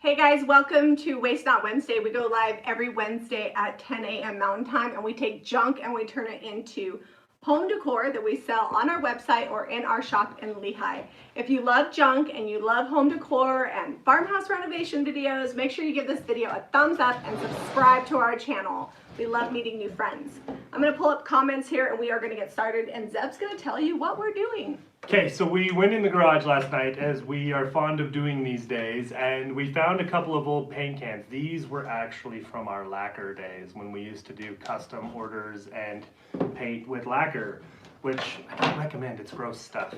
Hey guys, welcome to Waste Not Wednesday. We go live every Wednesday at 10 a.m. Mountain Time, and we take junk and we turn it into home decor that we sell on our website or in our shop in Lehi. If you love junk and you love home decor and farmhouse renovation videos, make sure you give this video a thumbs up and subscribe to our channel. We love meeting new friends. I'm going to pull up comments here and we are going to get started, and Zeb's going to tell you what we're doing. Okay, so we went in the garage last night, as we are fond of doing these days, and we found a couple of old paint cans. These were actually from our lacquer days when we used to do custom orders and paint with lacquer, which I don't recommend. It's gross stuff.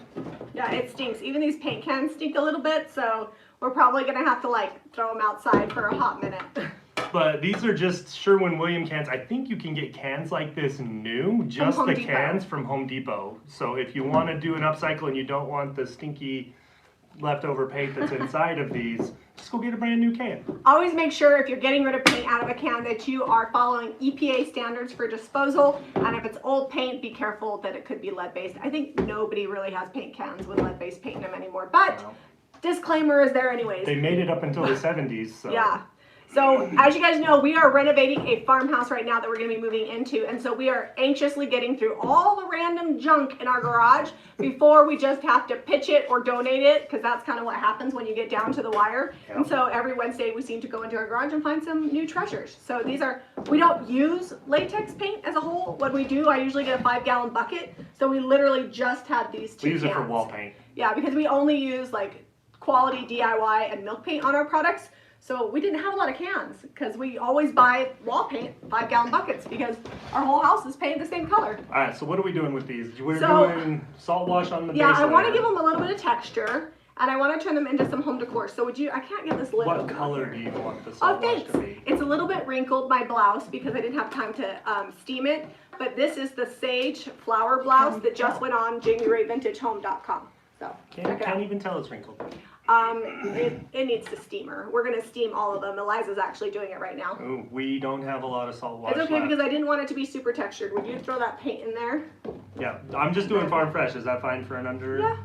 Yeah, it stinks. Even these paint cans stink a little bit, so we're probably going to have to throw them outside for a hot minute. But these are just Sherwin-Williams cans. I think you can get cans like this new, just the cans from Home Depot. So if you want to do an upcycle and you don't want the stinky leftover paint that's inside of these, just go get a brand new can. Always make sure if you're getting rid of paint out of a can that you are following EPA standards for disposal. And if it's old paint, be careful that it could be lead-based. I think nobody really has paint cans with lead-based paint in them anymore. But disclaimer is there anyways. They made it up until the 70s. So. Yeah. So as you guys know, we are renovating a farmhouse right now that we're going to be moving into, and so we are anxiously getting through all the random junk in our garage before we just have to pitch it or donate it, because that's kind of what happens when you get down to the wire. Yep. And so every Wednesday we seem to go into our garage and find some new treasures. So these are, we don't use latex paint as a whole. When we do, I usually get a 5-gallon bucket. So we literally just had these two cans. We use it for wall paint. Yeah, because we only use quality DIY and milk paint on our products. So we didn't have a lot of cans because we always buy wall paint, 5-gallon buckets, because our whole house is painted the same color. All right, so what are we doing with these? We're doing salt wash on the base layer. Yeah, I want to layer. give them a little bit of texture, and I want to turn them into some home decor. So would you, I can't get this lid. What color do you want the salt wash to be? It's a little bit wrinkled, my blouse, because I didn't have time to steam it. But this is the Sage Flower Blouse that just went on JamiRayVintageHome.com. So can't even tell it's wrinkled. It needs the steamer. We're going to steam all of them. Eliza's actually doing it right now. Ooh, we don't have a lot of salt wash It's okay left. because I didn't want it to be super textured. Would you throw that paint in there? Yeah, I'm just doing farm fresh. Is that fine for an under? Yeah,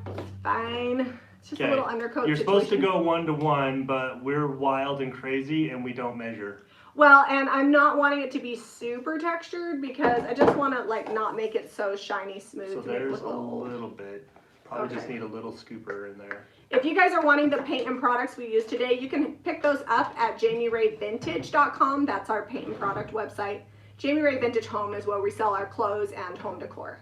fine. It's just a little undercoat You're situation. supposed to go 1-to-1, but we're wild and crazy and we don't measure. Well, and I'm not wanting it to be super textured because I just want to not make it so shiny smooth. So there's a little bit. Probably just need a little scooper in there. If you guys are wanting the paint and products we use today, you can pick those up at JamiRayVintage.com. That's our paint and product website. Jami Ray Vintage Home is where we sell our clothes and home decor.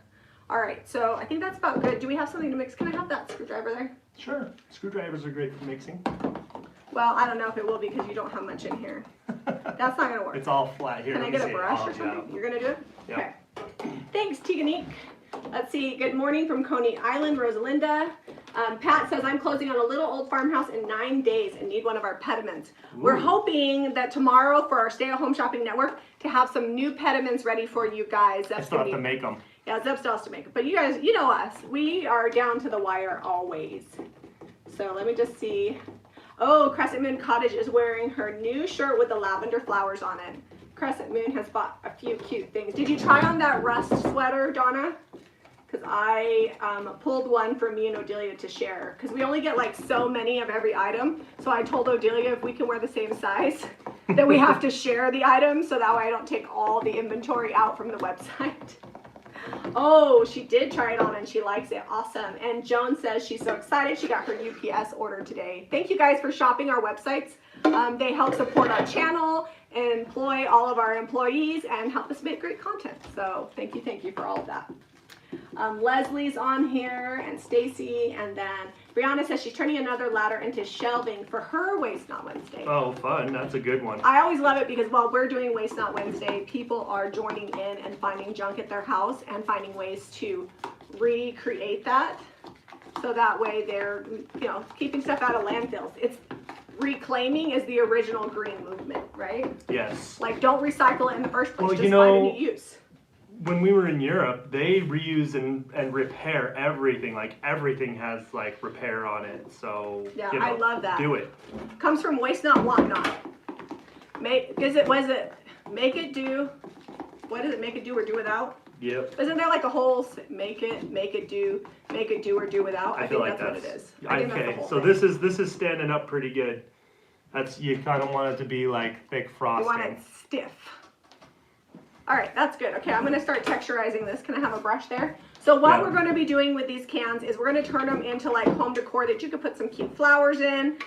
All right, so I think that's about good. Do we have something to mix? Can I have that screwdriver there? Sure. Screwdrivers are great for mixing. Well, I don't know if it will be because you don't have much in here. That's not going to work. It's all flat here. Can I get a brush or something? You're going to do it? Yeah. Okay. Thanks, Tiganique. Let's see. Good morning from Coney Island, Rosalinda. Pat says, I'm closing on a little old farmhouse in 9 days and need one of our pediments. Ooh. We're hoping that tomorrow for our stay-at-home shopping network to have some new pediments ready for you guys. I still have to make them. Yeah, Zeb still has to make them. But you guys, you know us. We are down to the wire always. So let me just see. Oh, Crescent Moon Cottage is wearing her new shirt with the lavender flowers on it. Crescent Moon has bought a few cute things. Did you try on that rust sweater, Donna? Because I pulled one for me and Odelia to share. Because we only get so many of every item. So I told Odelia if we can wear the same size, that we have to share the items. So that way I don't take all the inventory out from the website. Oh, she did try it on and she likes it. Awesome. And Joan says she's so excited she got her UPS order today. Thank you guys for shopping our websites. They help support our channel, employ all of our employees, and help us make great content. So thank you for all of that. Leslie's on here, and Stacy, and then Brianna says she's turning another ladder into shelving for her Waste Not Wednesday. Oh, fun. That's a good one. I always love it because while we're doing Waste Not Wednesday, people are joining in and finding junk at their house and finding ways to recreate that. So that way they're, keeping stuff out of landfills. It's reclaiming is the original green movement, right? Yes. Don't recycle it in the first place, well, just find a new use. When we were in Europe, they reuse and repair everything. Everything has repair on it. So yeah, I love that. Do it. Comes from waste not, want not. Make it do? What is it? Make it do or do without? Yep. Isn't there a whole make it do or do without? I feel think that's what it is. Okay, so this is standing up pretty good. You kind of want it to be like thick frosting. You want it stiff. All right, that's good. Okay, I'm gonna start texturizing this. Can I have a brush there? So what we're gonna be doing with these cans is we're gonna turn them into like home decor that you could put some cute flowers in.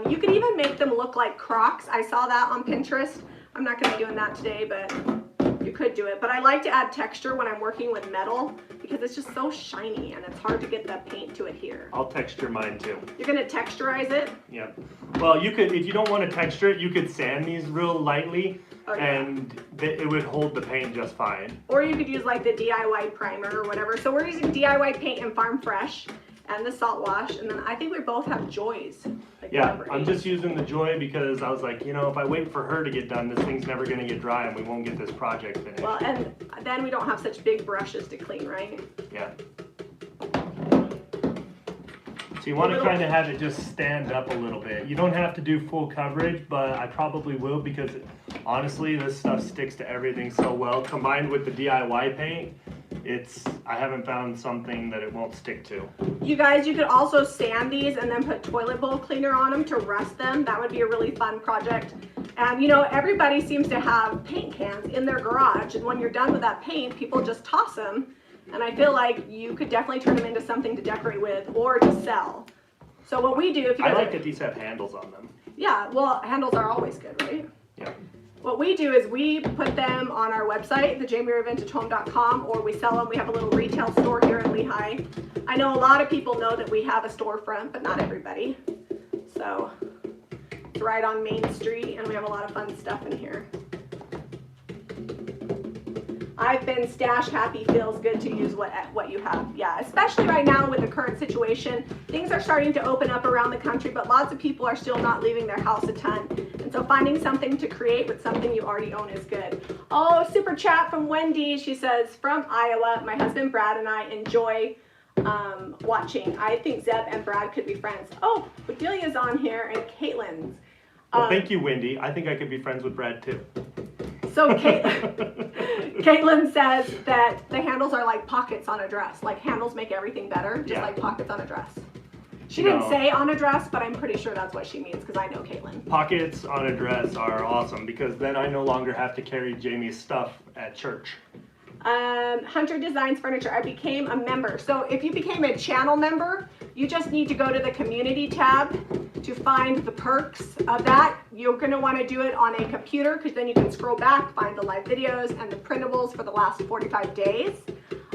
You could even make them look like Crocs. I saw that on Pinterest. I'm not gonna be doing that today, but you could do it. But I like to add texture when I'm working with metal because it's just so shiny and it's hard to get the paint to adhere. I'll texture mine too. You're gonna texturize it? Yep. Well, you could, if you don't want to texture it, you could sand these real lightly, and it would hold the paint just fine. Or you could use like the DIY primer or whatever. So we're using DIY paint and Farm Fresh and the salt wash, and then I think we both have Joys. Like yeah, I'm just using the Joy because I was like, you know, if I wait for her to get done, this thing's never going to get dry and we won't get this project finished. Well, and then we don't have such big brushes to clean, right? Yeah. So you want to kind of have it just stand up a little bit. You don't have to do full coverage, but I probably will because honestly, this stuff sticks to everything so well. Combined with the DIY paint, I haven't found something that it won't stick to. You guys, you could also sand these and then put toilet bowl cleaner on them to rust them. That would be a really fun project. And you know, everybody seems to have paint cans in their garage, and when you're done with that paint, people just toss them. And I feel like you could definitely turn them into something to decorate with or to sell. So what we do, if you I like that these have handles on them. Yeah, well, handles are always good, right? Yeah. What we do is we put them on our website, thejamierevintagehome.com, or we sell them. We have a little retail store here in Lehi. I know a lot of people know that we have a storefront, but not everybody. So it's right on Main Street, and we have a lot of fun stuff in here. I've been stash happy. Feels good to use what you have. Yeah, especially right now with the current situation. Things are starting to open up around the country, but lots of people are still not leaving their house a ton. And so finding something to create with something you already own is good. Oh, super chat from Wendy. She says, from Iowa, my husband Brad and I enjoy watching. I think Zeb and Brad could be friends. Oh, Bedelia's on here and Caitlin's. Well, thank you, Wendy. I think I could be friends with Brad too. So Caitlin says that the handles are like pockets on a dress. Like handles make everything better, just like pockets on a dress. She didn't say on a dress, but I'm pretty sure that's what she means because I know Caitlin. Pockets on a dress are awesome because then I no longer have to carry Jamie's stuff at church. Hunter Designs Furniture. I became a member. So if you became a channel member, you just need to go to the community tab to find the perks of that. You're going to want to do it on a computer because then you can scroll back, find the live videos and the printables for the last 45 days.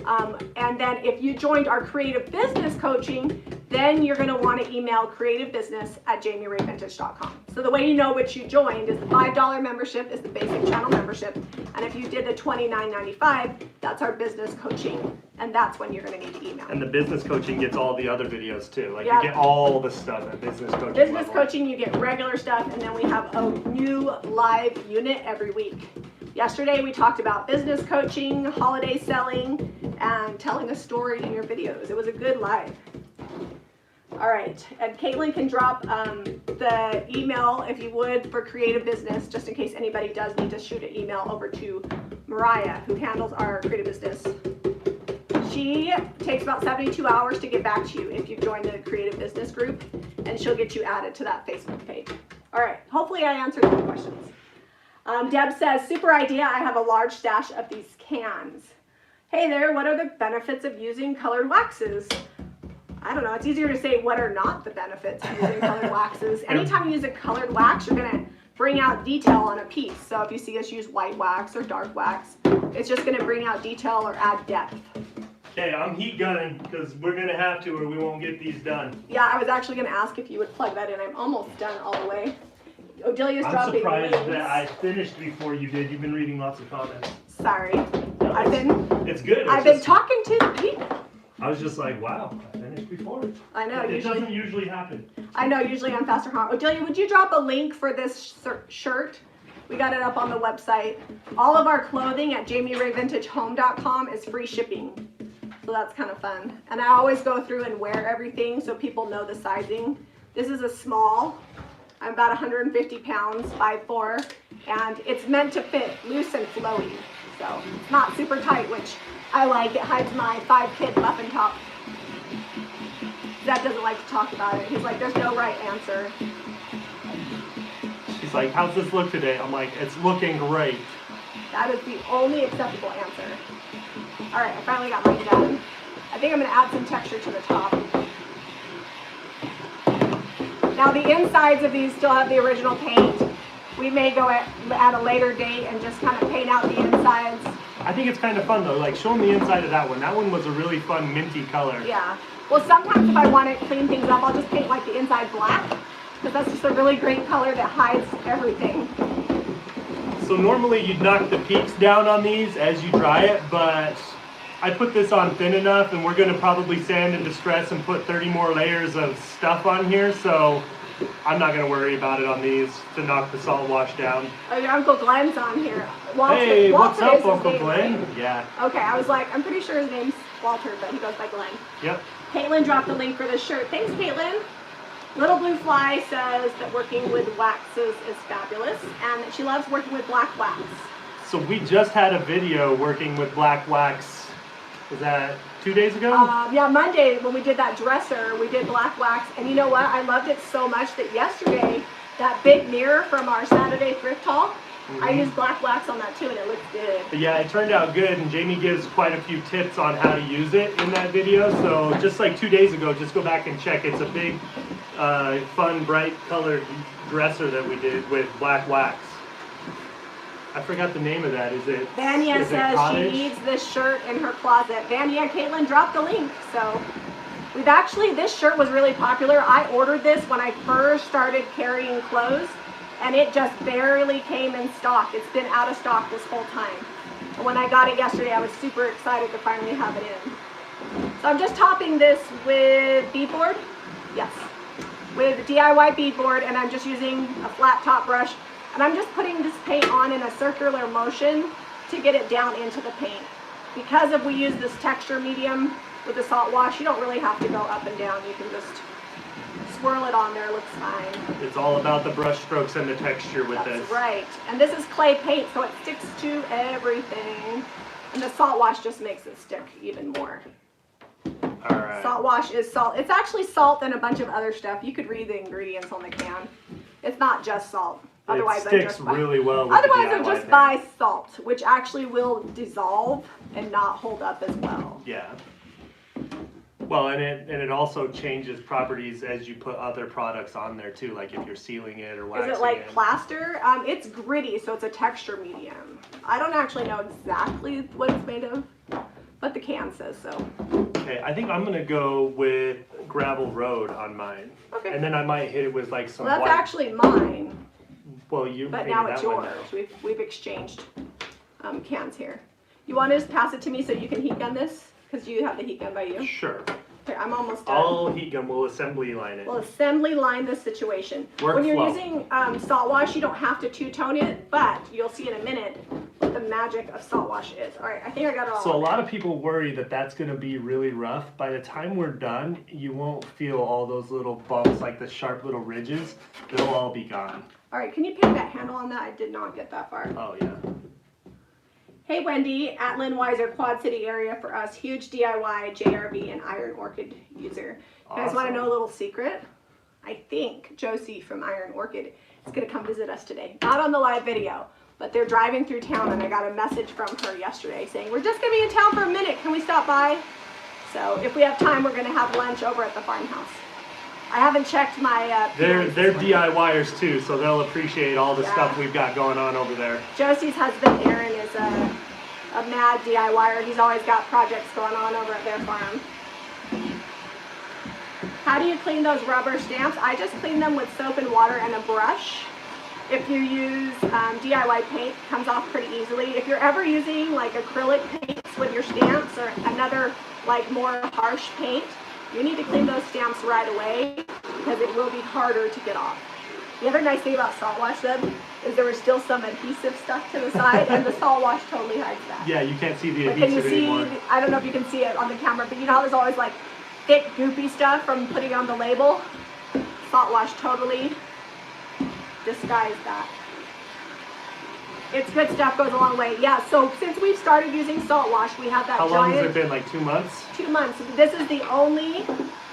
And then if you joined our creative business coaching, then you're going to want to email creativebusiness@jamierayvintage.com. So the way you know which you joined is the $5 membership is the basic channel membership. And if you did the $29.95, that's our business coaching. And that's when you're going to need to email. And the business coaching gets all the other videos too. Like you get all the stuff at business coaching. Business coaching, you get regular stuff. And then we have a new live unit every week. Yesterday we talked about business coaching, holiday selling, and telling a story in your videos. It was a good live. All right, and Caitlin can drop the email, if you would, for creative business, just in case anybody does need to shoot an email over to Mariah, who handles our creative business. She takes about 72 hours to get back to you if you join the creative business group, and she'll get you added to that Facebook page. All right, hopefully I answered your questions. Deb says, super idea, I have a large stash of these cans. Hey there, what are the benefits of using colored waxes? I don't know, it's easier to say what are not the benefits of using colored waxes. Anytime you use a colored wax, you're gonna bring out detail on a piece. So if you see us use white wax or dark wax, it's just gonna bring out detail or add depth. Okay, I'm heat gunning because we're gonna have to or we won't get these done. Yeah, I was actually gonna ask if you would plug that in. I'm almost done all the way. Odelia's I'm dropping surprised wings. that I finished before you did. You've been reading lots of comments. Sorry. It's good. I've been talking to the people. I was just like, wow, I finished before. I know. It doesn't usually happen. I know, usually I'm faster. Odelia, would you drop a link for this shirt? We got it up on the website. All of our clothing at jamierayvintagehome.com is free shipping. So that's kind of fun. And I always go through and wear everything so people know the sizing. This is a small. I'm about 150 pounds, 5'4", and it's meant to fit loose and flowy. So it's not super tight, which I like. It hides my 5-kid muffin top. Dad doesn't like to talk about it. He's like, there's no right answer. like, how's this look today? I'm like, it's looking great. That is the only acceptable answer. All right, I finally got mine done. I think I'm gonna add some texture to the top. Now the insides of these still have the original paint. We may go at a later date and just kind of paint out the insides. I think it's kind of fun though, like show them the inside of that one. That one was a really fun minty color. Yeah. Well, sometimes if I want to clean things up, I'll just paint like the inside black, because that's just a really great color that hides everything. So normally you'd knock the peaks down on these as you dry it, but I put this on thin enough, and we're going to probably sand and distress and put 30 more layers of stuff on here, so I'm not going to worry about it on these to knock the salt wash down. Oh, your Uncle Glenn's on here. Hey, what's up, Uncle name, Glenn? right? Yeah. Okay, I was like, I'm pretty sure his name's Walter, but he goes by Glenn. Yep. Caitlin dropped the link for this shirt. Thanks, Caitlin. Little Blue Fly says that working with waxes is fabulous, and that she loves working with black wax. So we just had a video working with black wax. Was that 2 days ago? Yeah, Monday when we did that dresser, we did black wax, and you know what? I loved it so much that yesterday, that big mirror from our Saturday thrift haul, I used black wax on that too, and it looked good. Yeah, it turned out good, and Jamie gives quite a few tips on how to use it in that video. So just like 2 days ago, just go back and check. It's a big, fun, bright colored dresser that we did with black wax. I forgot the name of that. Is it? Vanya says she needs this shirt in her closet. Vanya, Caitlin dropped the link. So we've actually, this shirt was really popular. I ordered this when I first started carrying clothes, and it just barely came in stock. It's been out of stock this whole time. And when I got it yesterday, I was super excited to finally have it in. So I'm just topping this with beadboard. Yes, with DIY beadboard, and I'm just using a flat top brush. And I'm just putting this paint on in a circular motion to get it down into the paint. Because if we use this texture medium with the salt wash, you don't really have to go up and down. You can just swirl it on there, looks fine. It's all about the brush strokes and the texture with this. That's right. And this is clay paint, so it sticks to everything. And the salt wash just makes it stick even more. All right. Salt wash is salt. It's actually salt and a bunch of other stuff. You could read the ingredients on the can. It's not just salt. Otherwise, it sticks really well with otherwise, the I DIY just paint. buy salt, which actually will dissolve and not hold up as well. Yeah. Well, and it also changes properties as you put other products on there too, like if you're sealing it or waxing it. Is it like plaster? It's gritty, so it's a texture medium. I don't actually know exactly what it's made of, but the can says so. Okay, I think I'm gonna go with gravel road on mine. Okay. And then I might hit it with like some Well, that's white. actually mine, Well, you but painted now it's that one yours. now. We've exchanged cans here. You want to just pass it to me so you can heat gun this? Because you have the heat gun by you. Sure. Okay, I'm almost done. I'll heat gun. We'll assembly line it. We'll assembly line this situation. Workflow. When you're using salt wash, you don't have to two-tone it, but you'll see in a minute what the magic of salt wash is. All right, I think I got it all. So a on lot there. of people worry that that's going to be really rough. By the time we're done, you won't feel all those little bumps, like the sharp little ridges. They'll all be gone. All right, can you paint that handle on that? I did not get that far. Oh, yeah. Hey, Wendy, at Lynn Weiser, Quad City area for us. Huge DIY, JRB, and Iron Orchid user. You guys want to Awesome. know a little secret? I think Josie from Iron Orchid is going to come visit us today. Not on the live video, but they're driving through town, and I got a message from her yesterday saying, we're just going to be in town for a minute. Can we stop by? So if we have time, we're going to have lunch over at the farmhouse. I haven't checked my... They're PRs this morning. DIYers too, so they'll appreciate all the Yeah. stuff we've got going on over there. Josie's husband, Aaron, is a mad DIYer. He's always got projects going on over at their farm. How do you clean those rubber stamps? I just clean them with soap and water and a brush. If you use DIY paint, it comes off pretty easily. If you're ever using like acrylic paints with your stamps or another like more harsh paint, you need to clean those stamps right away because it will be harder to get off. The other nice thing about salt wash then is there was still some adhesive stuck to the side, and the salt wash totally hides that. Yeah, you can't see the But can you adhesive see, anymore. I don't know if you can see it on the camera, but you know how there's always like thick, goopy stuff from putting on the label? Salt wash totally disguised that. It's good stuff, goes a long way. Yeah, so since we've started using salt wash, we have that How long has giant it been? Like 2 months? 2 months. This is the only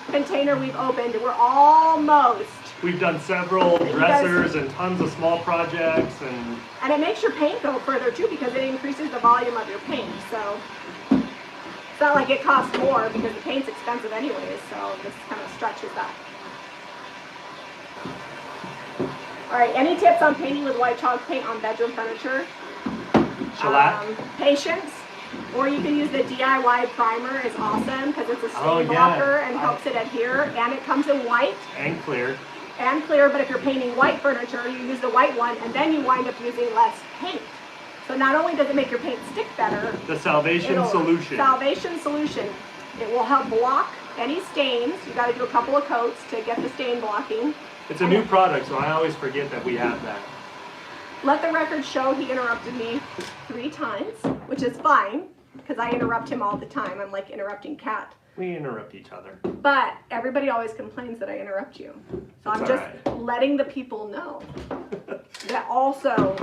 container we've opened. We're almost We've done several dressers and tons of small projects, and it makes your paint go further too because it increases the volume of your paint. So it's not like it costs more because the paint's expensive anyways. So this kind of stretches that. All right, any tips on painting with white chalk paint on bedroom furniture? shellac. Patience. Or you can use the DIY primer. It's awesome because it's a stain yeah. blocker and helps it adhere. And it comes in white. And clear. And clear, but if you're painting white furniture, you use the white one and then you wind up using less paint. So not only does it make your paint stick better, The Salvation Solution. Salvation Solution. It will help block any stains. You got to do a couple of coats to get the stain blocking. It's a new product, so I always forget that we have that. Let the record show he interrupted me 3 times, which is fine because I interrupt him all the time. I'm like interrupting Kat. We interrupt each other. But everybody always complains that I interrupt you. So I'm just letting the people know that also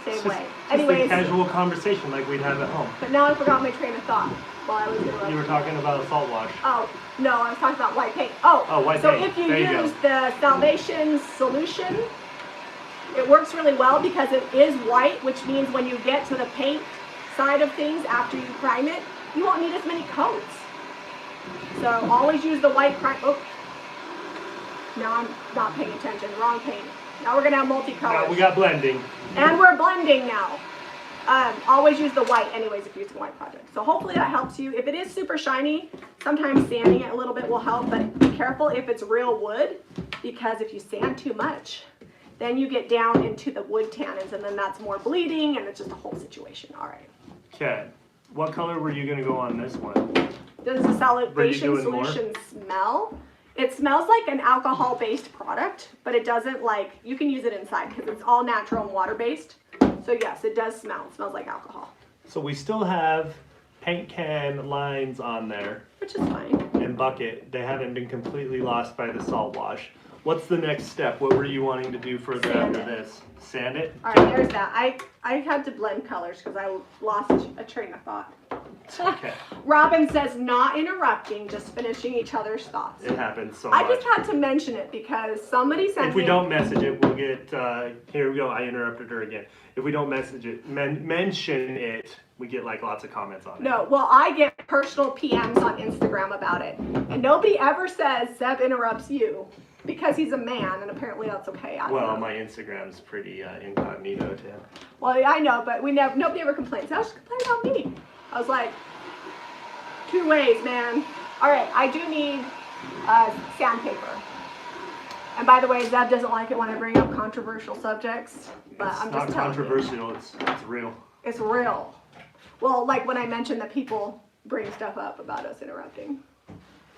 same way. Anyways, just a casual conversation like we'd have at home. but now I forgot my train of thought while I was interrupting. You were talking about a salt wash. Oh, no, I was talking about white paint. Oh, white so paint. if you There you use go. the Salvation Solution, it works really well because it is white, which means when you get to the paint side of things after you prime it, you won't need as many coats. So always use the white prime. Oh, now I'm not paying attention. Wrong paint. Now we're gonna have multicolors. Now we got blending. And we're blending now. Always use the white anyways if you're using a white project. So hopefully that helps you. If it is super shiny, sometimes sanding it a little bit will help, but be careful if it's real wood because if you sand too much, then you get down into the wood tannins and then that's more bleeding and it's just a whole situation. All right. Okay. What color were you gonna go on this one? Does the Salvation doing more? Solution smell? It smells like an alcohol-based product, but it doesn't like, you can use it inside because it's all natural and water-based. So yes, it does smell. It smells like alcohol. So we still have paint can lines on there Which is fine. and bucket. They haven't been completely lost by the salt wash. What's the next step? What were you wanting to do further Sand after it. this? Sand it? All right, there's that. I had to blend colors because I lost a train of thought. Okay. Robin says not interrupting, just finishing each other's thoughts. It happens so I much. just had to mention it because somebody sent If we me. don't message it, we'll get, here we go, I interrupted her again. If we don't message it, mention it, we get like lots of comments on it. No, well, I get personal PMs on Instagram about it. And nobody ever says Zeb interrupts you because he's a man, and apparently that's okay. I don't Well, know. my Instagram's pretty incognito too. Well, I know, but nobody ever complains. I was complaining about me. I was like, 2 ways, man. All right, I do need sandpaper. And by the way, Zeb doesn't like it when I bring up controversial subjects, but It's I'm not just telling you. controversial, it's real. It's real. Well, like when I mentioned that people bring stuff up about us interrupting.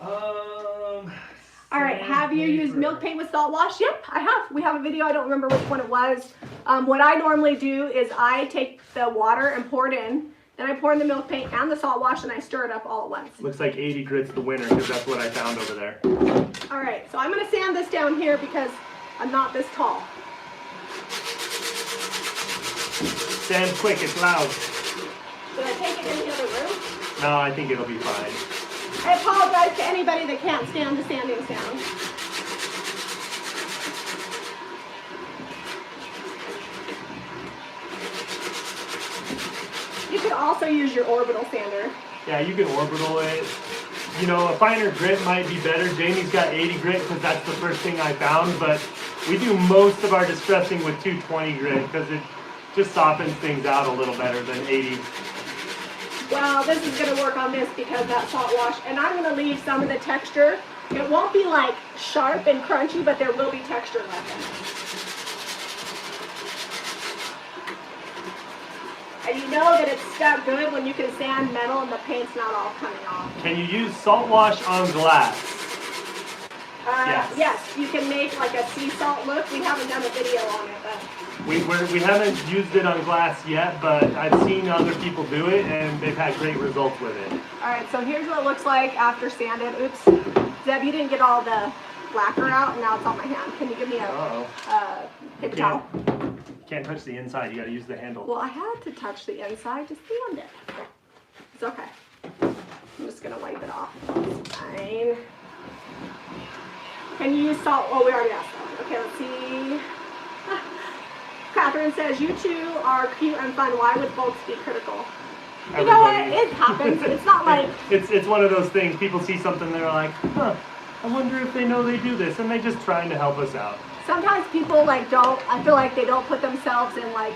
All right, have you used milk paint with salt wash? Yep, I have. We have a video. I don't remember which one it was. What I normally do is I take the water and pour it in. Then I pour in the milk paint and the salt wash and I stir it up all at once. Looks like 80 grit's the winner because that's what I found over there. All right, so I'm going to sand this down here because I'm not this tall. Sand quick, it's loud. Should I take it in the other room? No, I think it'll be fine. I apologize to anybody that can't stand the sanding sound. You could also use your orbital sander. Yeah, you can orbital it. You know, a finer grit might be better. Jamie's got 80 grit because that's the first thing I found, but we do most of our distressing with 220 grit because it just softens things out a little better than 80. Well, this is going to work on this because that salt wash, and I'm going to leave some of the texture. It won't be like sharp and crunchy, but there will be texture left in it. And you know that it's stuck good when you can sand metal and the paint's not all coming off. Can you use salt wash on glass? Yes. Yes, you can make like a sea salt look. We haven't done a video on it, but We haven't used it on glass yet, but I've seen other people do it and they've had great results with it. all right, so here's what it looks like after sanded. Oops, Zeb, you didn't get all the lacquer out, and now it's on my hand. Can you give me a paper towel? You can't touch the inside, you gotta use the handle. Well, I had to touch the inside to sand it. It's okay. I'm just gonna wipe it off. It's fine. Can you use salt? Oh, we already asked that. Okay, let's see. Catherine says, you two are cute and fun. Why would folks be critical? You know what? Everybody- It happens. It's not like... It's one of those things. People see something, they're like, huh, I wonder if they know they do this. And they're just trying to help us out. Sometimes people like don't, I feel like they don't put themselves in like,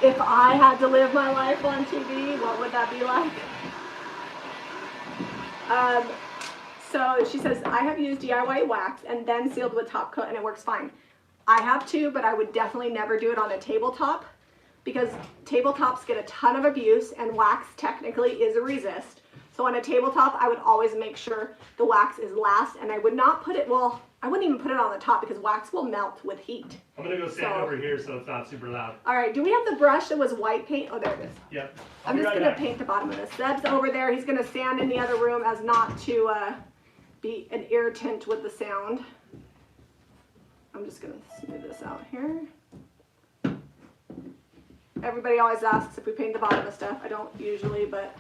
if I had to live my life on TV, what would that be like? So she says, I have used DIY wax and then sealed with top coat and it works fine. I have too, but I would definitely never do it on a tabletop because tabletops get a ton of abuse and wax technically is a resist. So on a tabletop, I would always make sure the wax is last and I would not put it, well, I wouldn't even put it on the top because wax will melt with heat. I'm going to go stand over here so it's not super loud. All right, do we have the brush that was white paint? Oh, there it is. Yep. I'm just going to paint the bottom of this. Zeb's over there. He's going to stand in the other room as not to be an irritant with the sound. I'm just going to smooth this out here. Everybody always asks if we paint the bottom of stuff. I don't usually, but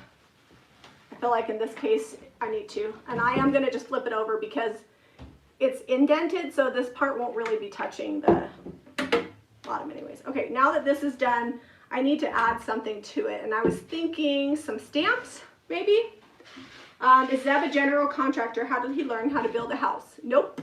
I feel like in this case I need to. And I am going to just flip it over because it's indented, so this part won't really be touching the bottom anyways. Okay, now that this is done, I need to add something to it. And I was thinking some stamps, maybe? Is Zeb a general contractor? How did he learn how to build a house? Nope.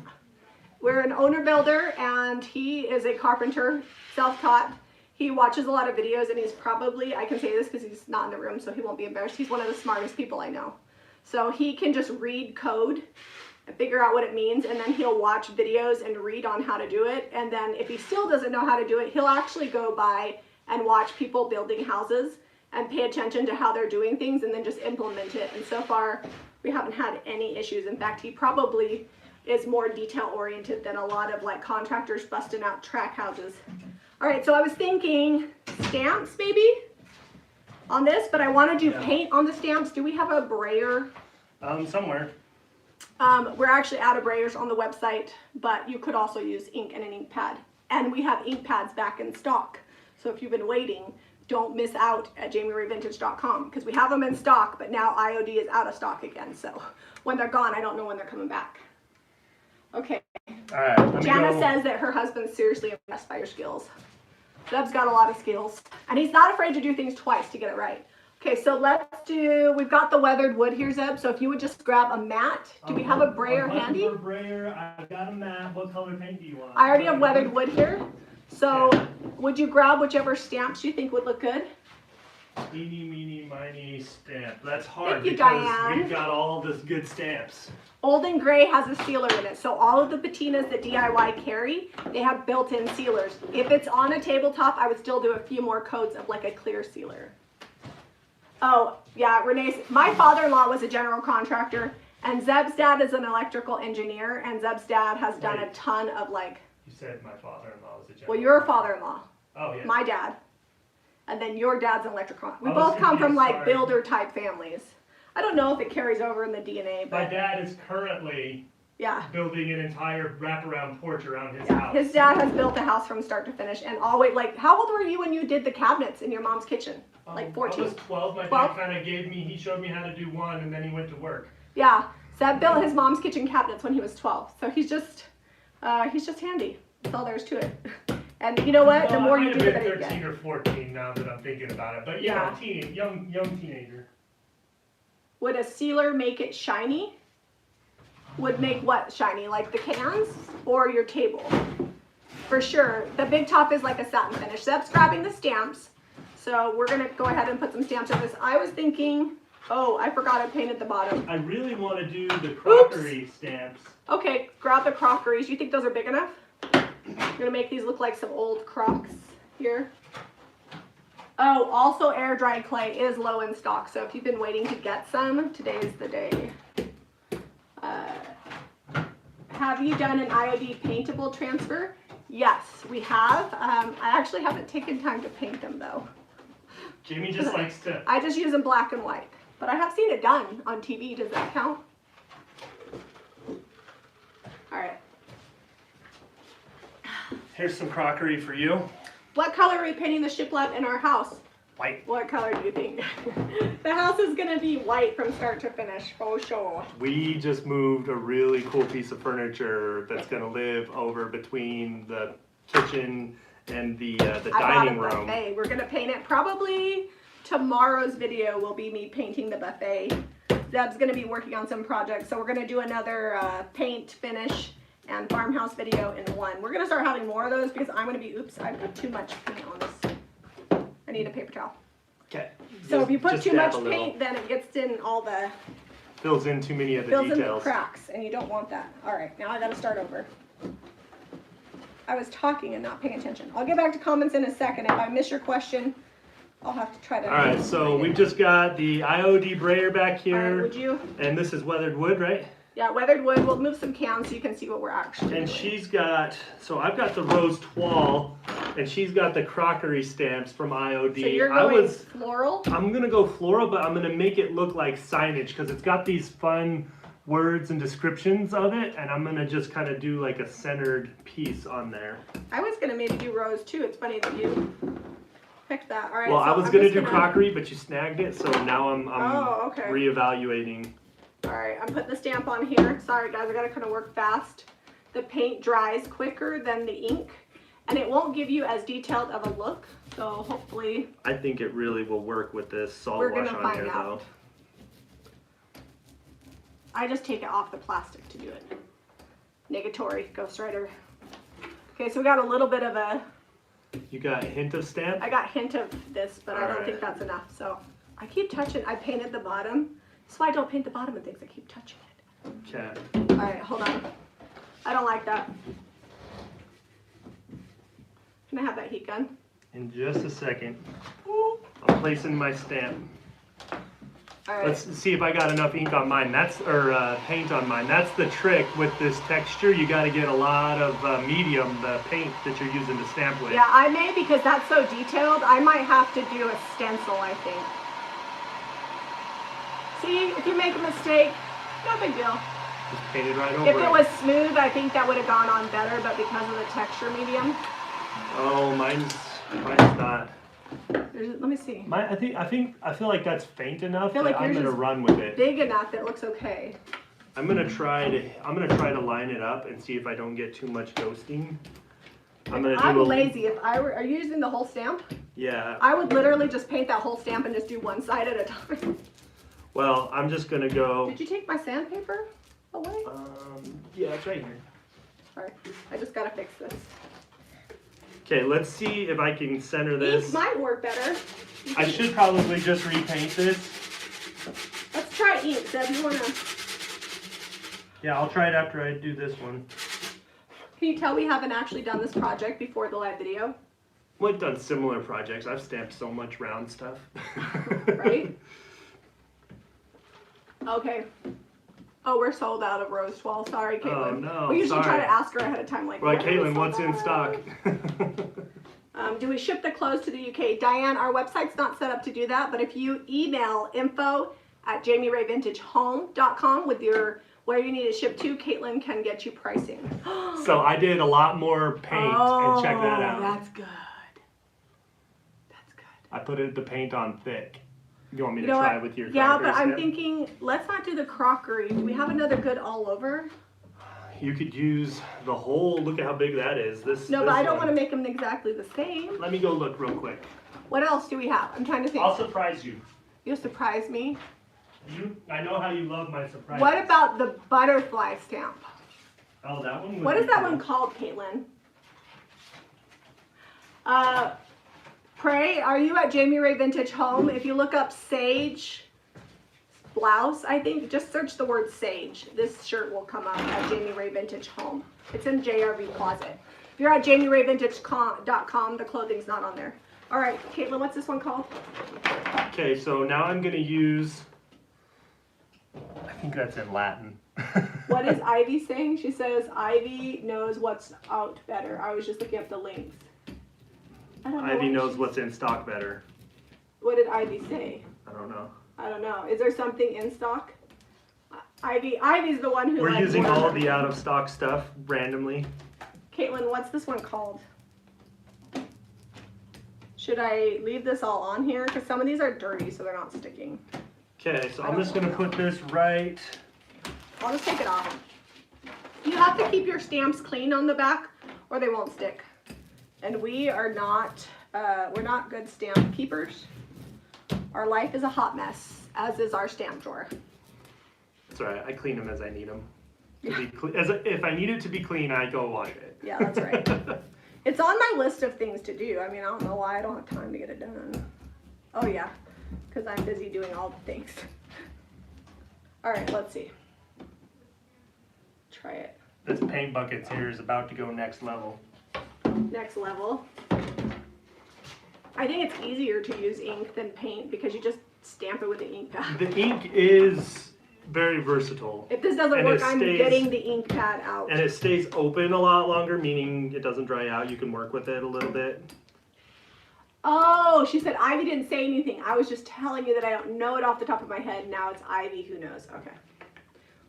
We're an owner builder, and he is a carpenter, self-taught. He watches a lot of videos, and he's probably, I can say this because he's not in the room, so he won't be embarrassed. He's one of the smartest people I know. So he can just read code and figure out what it means, and then he'll watch videos and read on how to do it. And then if he still doesn't know how to do it, he'll actually go by and watch people building houses and pay attention to how they're doing things and then just implement it. And so far, we haven't had any issues. In fact, he probably is more detail oriented than a lot of like contractors busting out track houses. All right, so I was thinking stamps maybe on this, but I want to do paint on the stamps. Do we have a brayer? Somewhere. We're actually out of brayers on the website, but you could also use ink and an ink pad. And we have ink pads back in stock. So if you've been waiting, don't miss out at JamiRayVintage.com because we have them in stock, but now IOD is out of stock again. So when they're gone, I don't know when they're coming back. Okay. All right. Jana says that her husband's seriously impressed by your skills. Zeb's got a lot of skills, and he's not afraid to do things twice to get it right. Okay, so we've got the weathered wood here, Zeb, so if you would just grab a mat. Do we have a brayer handy? For a brayer, I've got a mat. What color paint do you want? I already have weathered wood here. So would you grab whichever stamps you think would look good? Eeny, meeny, miny stamp. That's hard Thank you, because Diane. we've got all this good stamps. Old and Gray has a sealer in it. So all of the patinas that DIY carry, they have built-in sealers. If it's on a tabletop, I would still do a few more coats of like a clear sealer. Oh, yeah, Renee's, my father-in-law was a general contractor, and Zeb's dad is an electrical engineer, and Zeb's dad has done a ton of like... You said my father-in-law was a general. Well, your father-in-law. Oh, yeah. My dad. And then your dad's an electrical. We I was both come from confused, like sorry. builder-type families. I don't know if it carries over in the DNA, but... My dad is currently building an entire wraparound porch around his house. His dad has built a house from start to finish, and always, like, how old were you when you did the cabinets in your mom's kitchen? Like 14? I was 12. My 12? dad kind of he showed me how to do one, and then he went to work. Yeah, Zeb built his mom's kitchen cabinets when he was 12, so he's just handy. That's all there is to it. And you know what? The more you do, the better you get. 13 or 14 now that I'm thinking about it, but young teenager. Would a sealer make it shiny? Would make what shiny? Like the cans or your table? For sure. The big top is like a satin finish. Zeb's grabbing the stamps. So we're going to go ahead and put some stamps on this. I was thinking, oh, I forgot I painted the bottom. I really want to do the crockery stamps. Okay, grab the crockeries. You think those are big enough? I'm going to make these look like some old crocs here. Oh, also air dried clay is low in stock. So if you've been waiting to get some, today is the day. Have you done an IOD paintable transfer? Yes, we have. I actually haven't taken time to paint them though. Jamie just likes to... I just use them black and white. But I have seen it done on TV. Does that count? All right. Here's some crockery for you. What color are we painting the shiplap in our house? White. What color do you think? The house is gonna be white from start to finish, for sure. We just moved a really cool piece of furniture that's gonna live over between the kitchen and the dining I bought a room. buffet. We're gonna paint it. Probably tomorrow's video will be me painting the buffet. Deb's gonna be working on some projects, so we're gonna do another paint, finish, and farmhouse video in one. We're gonna start having more of those because I'm gonna be, oops, I put too much paint on this. I need a paper towel. Okay. So if you put Just too dab much a little. paint, then it gets in all the, Fills in too many of the fills in the details. cracks, and you don't want that. All right, now I gotta start over. I was talking and not paying attention. I'll get back to comments in a second. If I miss your question, I'll have to try to. All right, so find we've it. just got the IOD brayer back All right, here, would you? and this is weathered wood, right? Yeah, weathered wood. We'll move some cans so you can see what we're actually And doing. she's got, so I've got the rose toile, and she's got the crockery stamps from IOD. So you're I going was, floral? I'm gonna go floral, but I'm gonna make it look like signage because it's got these fun words and descriptions of it, and I'm gonna just kind of do like a centered piece on there. I was gonna maybe do rose too. It's funny that you picked that. All right. Well, so I was I'm gonna just do crockery, but you snagged it, so now I'm Oh, okay. reevaluating. All right, I'm putting the stamp on here. Sorry guys, I gotta kind of work fast. The paint dries quicker than the ink, and it won't give you as detailed of a look. So hopefully I think it really will work with this salt we're wash gonna on find here, out. though. I just take it off the plastic to do it. Negatory, ghostwriter. Okay, so we got a little bit of a, You got a hint of stamp? I got hint of this, but I don't Alright. think that's enough. So I keep touching, I painted the bottom. That's why I don't paint the bottom of things, I keep touching it. Okay. All right, hold on. I don't like that. Can I have that heat gun? In just a second, I'm placing my stamp. All right. Let's see if I got enough ink on mine. Paint on mine. That's the trick with this texture. You got to get a lot of medium, the paint that you're using to stamp with. Yeah, I may, because that's so detailed, I might have to do a stencil, I think. See, if you make a mistake, no big deal. Just paint it right over If it was smooth, I think that would have gone on better, but because of the texture medium, Oh, mine's not. let me see. I feel like that's faint enough feel that like I'm yours gonna is run with it. Big enough, it looks okay. I'm gonna try to line it up and see if I don't get too much ghosting. I'm lazy. If I were, are you using the whole stamp? Yeah. I would literally just paint that whole stamp and just do one side at a time. Well, I'm just gonna go. Did you take my sandpaper away? Yeah, it's right here. Sorry, I just gotta fix this. Okay, let's see if I can center this. Ink might work better. I should probably just repaint this. Let's try ink, Deb. You wanna? Yeah, I'll try it after I do this one. Can you tell we haven't actually done this project before the live video? Well, I've done similar projects. I've stamped so much round stuff. Right? Okay. Oh, we're sold out of rose toile. Sorry, Caitlin. Oh, no, We usually try sorry. to ask her ahead of time, like, Well, "When are we Caitlin, sold what's in out?" stock? Do we ship the clothes to the UK? Diane, our website's not set up to do that, but if you email info@jamirayvintagehome.com with where you need it shipped to, Caitlin can get you pricing. So I did a lot more paint, and check that out. That's good. That's good. I put the paint on thick. You want me You to know try what? with your Yeah, crockery but I'm stamp? thinking, let's not do the crockery. Do we have another good all over? You could use the whole, look at how big that is. No, but I don't want to make them exactly the same. Let me go look real quick. What else do we have? I'm trying to think. I'll surprise you. You'll surprise me. I know how you love my surprises. What about the butterfly stamp? Oh, that one? What is that one called, Caitlin? Pray, are you at Jami Ray Vintage Home? If you look up Sage blouse, I think, just search the word Sage. This shirt will come up at Jami Ray Vintage Home. It's in JRV Closet. If you're at JamiRayVintage.com, the clothing's not on there. All right, Caitlin, what's this one called? Okay, so now I'm going to use, I think that's in Latin. What is Ivy saying? She says Ivy knows what's out better. I was just looking up the links. I don't know Ivy what knows she- what's in stock better. What did Ivy say? I don't know. I don't know. Is there something in stock? Ivy's the one who. We're like, using won. all of the out of stock stuff randomly. Caitlin, what's this one called? Should I leave this all on here? Because some of these are dirty, so they're not sticking. Okay, so I'm just gonna put this right. I'll just take it off. You have to keep your stamps clean on the back or they won't stick. And we are not, we're not good stamp keepers. Our life is a hot mess, as is our stamp drawer. That's all right, I clean them as I need them. If I need it to be clean, I go wash it. Yeah, that's right. It's on my list of things to do. I mean, I don't know why I don't have time to get it done. Oh yeah, because I'm busy doing all the things. All right, let's see. Try it. This paint bucket here is about to go next level. Next level. I think it's easier to use ink than paint because you just stamp it with the ink pad. The ink is very versatile. If this doesn't work, I'm getting the ink pad out. And it stays open a lot longer, meaning it doesn't dry out. You can work with it a little bit. Oh, she said Ivy didn't say anything. I was just telling you that I don't know it off the top of my head. Now it's Ivy. Who knows? Okay.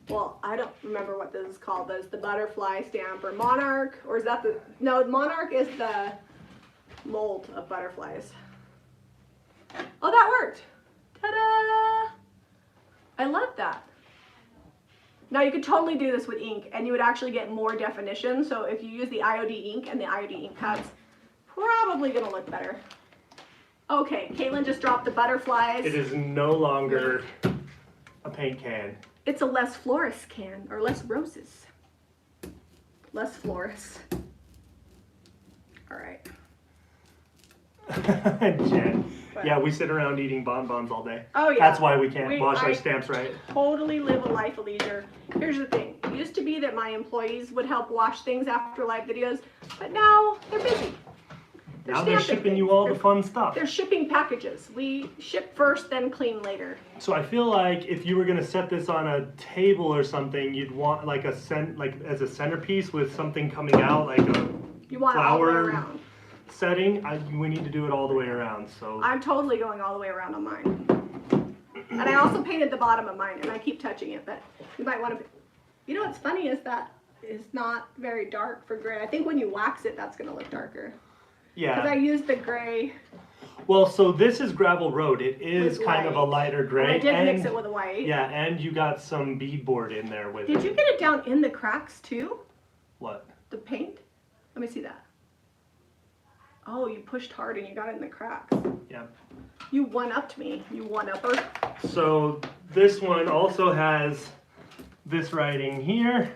Well, I don't remember what this is called. There's the butterfly stamp or monarch, or is that the, no, monarch is the mold of butterflies. Oh, that worked. Ta-da! I love that. Now you could totally do this with ink and you would actually get more definition. So if you use the IOD ink and the IOD ink pads, probably gonna look better. Okay, Caitlin just dropped the butterflies. It is no longer a paint can. It's a less florist can, or less roses. Less florist. All right. Jen. Yeah, we sit around eating bonbons all day. Oh yeah. That's why we can't wash our stamps right. Totally live a life of leisure. Here's the thing. It used to be that my employees would help wash things after live videos, but now they're busy. Now they're shipping you all the fun stuff. They're shipping packages. We ship first, then clean later. So I feel like if you were gonna set this on a table or something, you'd want like as a centerpiece with something coming out, like a you want it all the way around. Setting. We need to do it all the way around. So I'm totally going all the way around on mine. And I also painted the bottom of mine, and I keep touching it, but you might want to. You know what's funny is that it's not very dark for gray. I think when you wax it, that's gonna look darker. Yeah. Because I used the gray. Well, so this is gravel road. It is kind of a lighter gray. I did mix it with a white. Yeah, and you got some beadboard in there with it. Did you get it down in the cracks too? What? The paint? Let me see that. Oh, you pushed hard and you got it in the cracks. Yeah. You one-upped me. You one-upper. So this one also has this writing here.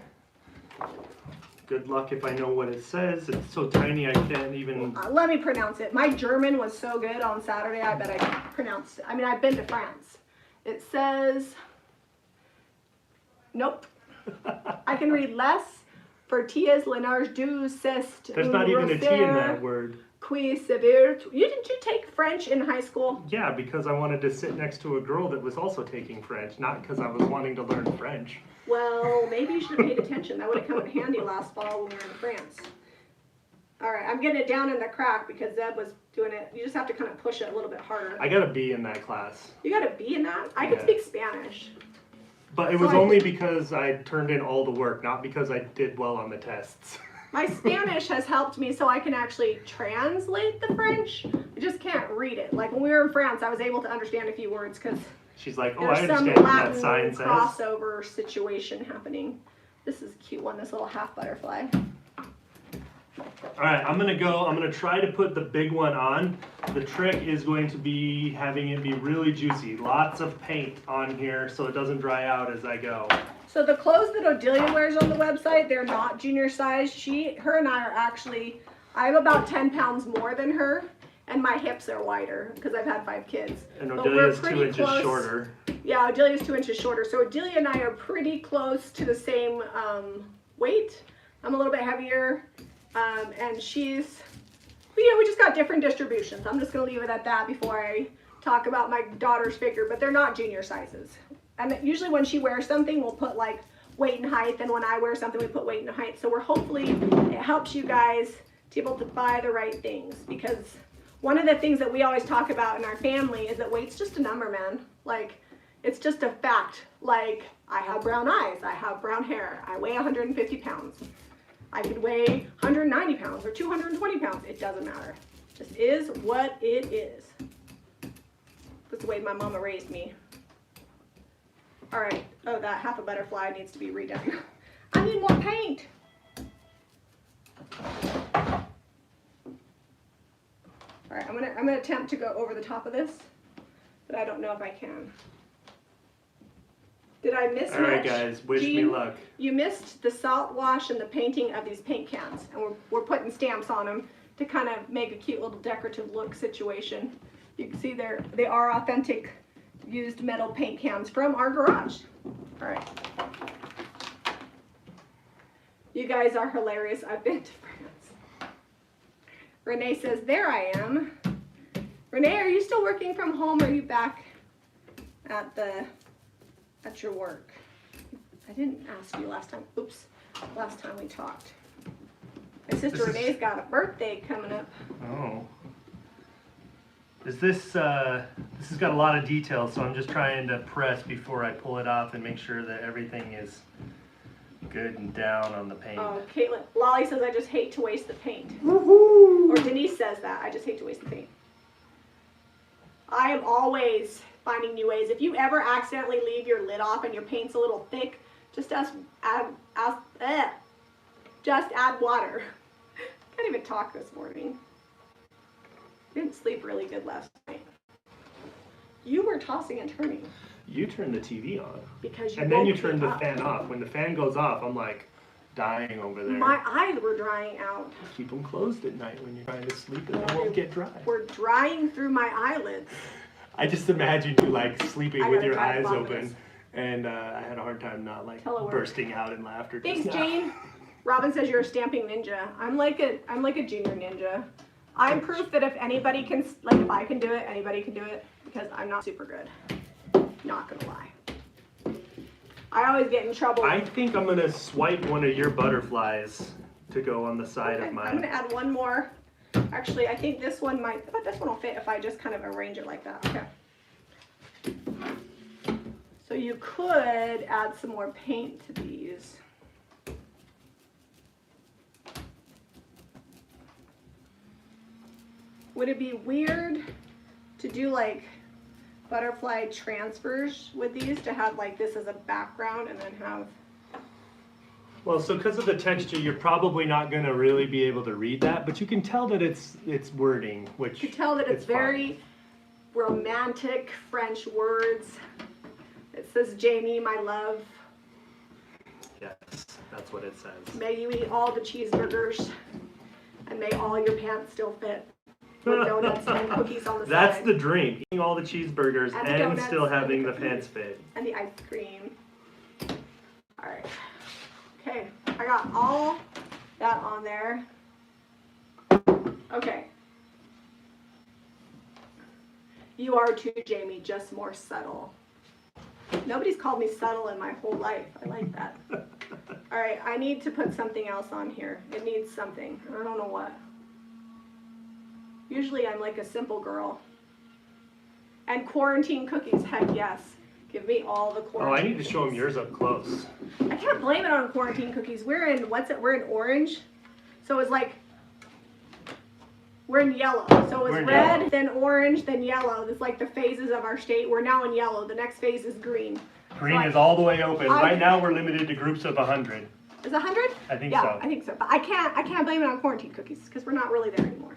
Good luck if I know what it says. It's so tiny I can't even... Let me pronounce it. My German was so good on Saturday, I bet I pronounced it. I mean, I've been to France. It says... Nope. I can read less. For Tias Lenars du Cest. There's not even a T in that word. Qui severe. Didn't you take French in high school? Yeah, because I wanted to sit next to a girl that was also taking French, not because I was wanting to learn French. Well, maybe you should have paid attention. That would have come in handy last fall when we were in France. All right, I'm getting it down in the crack because Zeb was doing it. You just have to kind of push it a little bit harder. I got a B in that class. You got a B in that? I could speak Spanish. But it was only because I turned in all the work, not because I did well on the tests. My Spanish has helped me so I can actually translate the French. I just can't read it. Like when we were in France, I was able to understand a few words because she's like, oh, there's I some understand what that Latin sign says. crossover situation happening. This is a cute one, this little half butterfly. All right, I'm gonna try to put the big one on. The trick is going to be having it be really juicy. Lots of paint on here so it doesn't dry out as I go. So the clothes that Odelia wears on the website, they're not junior size. Her and I are actually, I'm about 10 pounds more than her, and my hips are wider because I've had 5 kids. And Odelia's 2 inches shorter. Yeah, Odelia's 2 inches shorter. So Odelia and I are pretty close to the same weight. I'm a little bit heavier, and she's, we just got different distributions. I'm just gonna leave it at that before I talk about my daughter's figure, but they're not junior sizes. And usually when she wears something, we'll put like weight and height, and when I wear something, we put weight and height. So hopefully it helps you guys to be able to buy the right things, because one of the things that we always talk about in our family is that weight's just a number, man. Like, it's just a fact. Like, I have brown eyes, I have brown hair, I weigh 150 pounds. I could weigh 190 pounds or 220 pounds, it doesn't matter. This is what it is. That's the way my mama raised me. All right. Oh, that half a butterfly needs to be redone. I need more paint. All right, I'm gonna attempt to go over the top of this, but I don't know if I can. Did I miss much? All right, guys, wish me luck. You missed the salt wash and the painting of these paint cans, and we're putting stamps on them to kind of make a cute little decorative look situation. You can see they are authentic used metal paint cans from our garage. All right. You guys are hilarious. I've been to France. Renee says, there I am. Renee, are you still working from home or are you back at your work? I didn't ask you last time. Oops, last time we talked. My sister Renee's got a birthday coming up. Oh. This has got a lot of details, so I'm just trying to press before I pull it off and make sure that everything is good and down on the paint. Oh, Caitlin. Lolly says, I just hate to waste the paint. Woohoo! Or Denise says that. I just hate to waste the paint. I am always finding new ways. If you ever accidentally leave your lid off and your paint's a little thick, just add water. Can't even talk this morning. Didn't sleep really good last night. You were tossing and turning. You turned the TV on. Because you and then you woke turned the up. fan off. When the fan goes off, I'm like dying over there. My eyes were drying out. Keep them closed at night when you're trying to sleep and they won't get dry. We're drying through my eyelids. I just imagine you like sleeping with your eyes open, this. and I had a hard time not like Telework. bursting out in laughter. Thanks, just now. Jane. Robin says you're a stamping ninja. I'm like a junior ninja. I'm proof that if anybody can, like if I can do it, anybody can do it, because I'm not super good. Not gonna lie. I always get in trouble. I think I'm gonna swipe one of your butterflies to go on the side of mine. I'm gonna add one more. Actually, I think this one might, but this one will fit if I just kind of arrange it like that. Okay. So you could add some more paint to these. Would it be weird to do like butterfly transfers with these, to have like this as a background and then have... Well, so because of the texture, you're probably not going to really be able to read that, but you can tell that it's wording, which You can tell that it's very fine. romantic French words. It says, Jami, my love. Yes, that's what it says. May you eat all the cheeseburgers, and may all your pants still fit. With donuts and cookies on the That's side. the dream. Eating all the cheeseburgers And the and donuts still and the having the cookies. pants fit. And the ice cream. All right. Okay, I got all that on there. Okay. You are too, Jami, just more subtle. Nobody's called me subtle in my whole life. I like that. All right, I need to put something else on here. It needs something. I don't know what. Usually I'm like a simple girl. And quarantine cookies, heck yes. Give me all the quarantine Oh, I need to cookies. show them yours up close. I can't blame it on quarantine cookies. We're in, we're in orange. So it's like, we're in yellow. So it We're was in red, yellow. then orange, then yellow. It's like the phases of our state. We're now in yellow. The next phase is green. Green So is all the way open. I- Right now we're limited to groups of 100. Is it 100? I think Yeah, so. I think so. But I can't blame it on quarantine cookies because we're not really there anymore.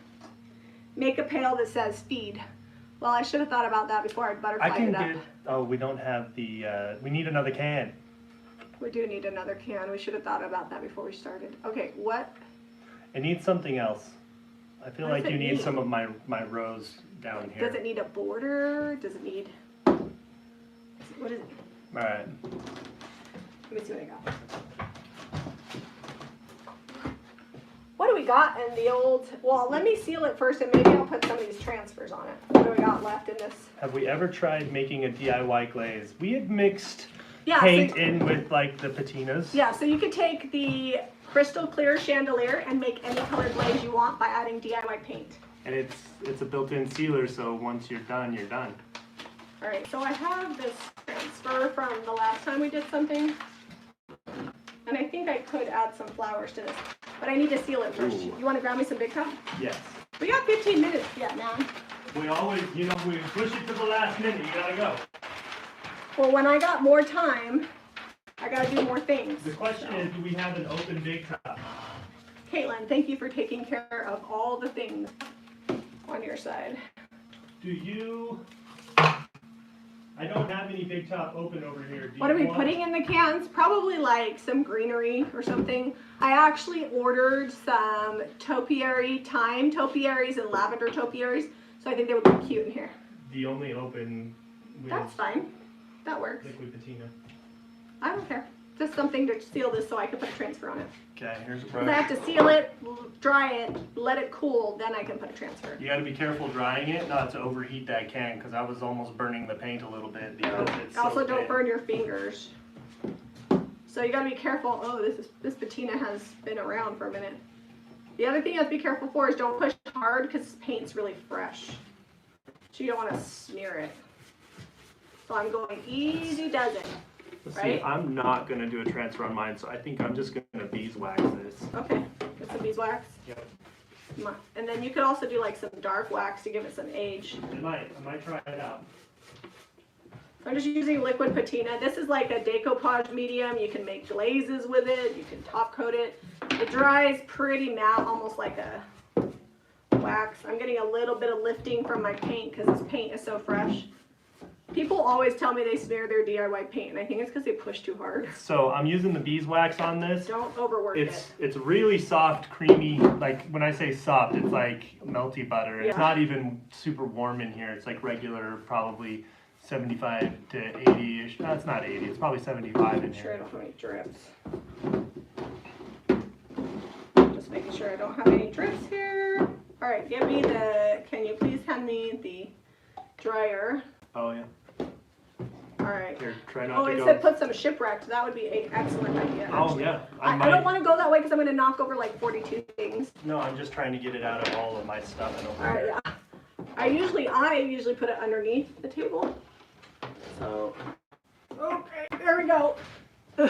Make a pail that says feed. Well, I should have thought about that before I I butterflied can it up. get, oh, we don't have the, we need another can. We do need another can. We should have thought about that before we started. Okay, what? It needs something else. I feel What does like you it need need? some of my rows down here. Does it need a border? Does it need... What is it? All right. Let me see what I got. What do we got in the old... Well, let me seal it first and maybe I'll put some of these transfers on it. What do we got left in this? Have we ever tried making a DIY glaze? We had mixed Yeah, paint so, in with like the patinas. yeah, so you could take the crystal clear chandelier and make any color glaze you want by adding DIY paint. And it's a built-in sealer, so once you're done, you're done. All right, so I have this transfer from the last time we did something. And I think I could add some flowers to this, but I need to seal it first. Ooh. You want to grab me some Big Cup? Yes. We got 15 minutes yet, man. We always, you know, we push it to the last minute. You gotta go. Well, when I got more time, I gotta do more things. The question is, do we have an open big top? Caitlin, thank you for taking care of all the things on your side. Do you? I don't have any big top open over here. What are we putting in the cans? Probably like some greenery or something. I actually ordered some topiary, thyme topiaries and lavender topiaries, so I think they would look cute in here. The only open with That's fine. That works. liquid patina. I don't care. Just something to seal this so I can put a transfer on it. Okay, here's a Because I brush. have to seal it, dry it, let it cool, then I can put a transfer. You gotta be careful drying it, not to overheat that can, because I was almost burning the paint a little bit because it's so Also, don't thin. burn your fingers. So you gotta be careful. Oh, this patina has been around for a minute. The other thing you have to be careful for is don't push hard because this paint's really fresh. So you don't want to smear it. So I'm going easy does it. Let's right? see, I'm not gonna do a transfer on mine, so I think I'm just gonna beeswax this. Okay, get some beeswax. Yep. And then you could also do like some dark wax to give it some age. I might try it out. I'm just using liquid patina. This is like a decoupage medium. You can make glazes with it. You can top coat it. It dries pretty matte, almost like a wax. I'm getting a little bit of lifting from my paint because this paint is so fresh. People always tell me they smear their DIY paint, and I think it's because they push too hard. So I'm using the beeswax on this. Don't overwork it. It's really soft, creamy. Like when I say soft, it's like melty butter. It's Yeah. not even super warm in here. It's like regular, probably 75 to 80-ish. No, it's not 80. It's probably 75 in Sure, I here. don't have any drips. Just making sure I don't have any drips here. All right, give me the. Can you please hand me the dryer? Oh yeah. All right. Here, try not Oh, to it go. said put some shipwrecked. That would be an excellent idea. Oh actually. yeah. I don't want to go that way because I'm going to knock over like 42 things. No, I'm just trying to get it out of all of my stuff and over All right, here. yeah. I usually put it underneath the table. So, okay, there we go. All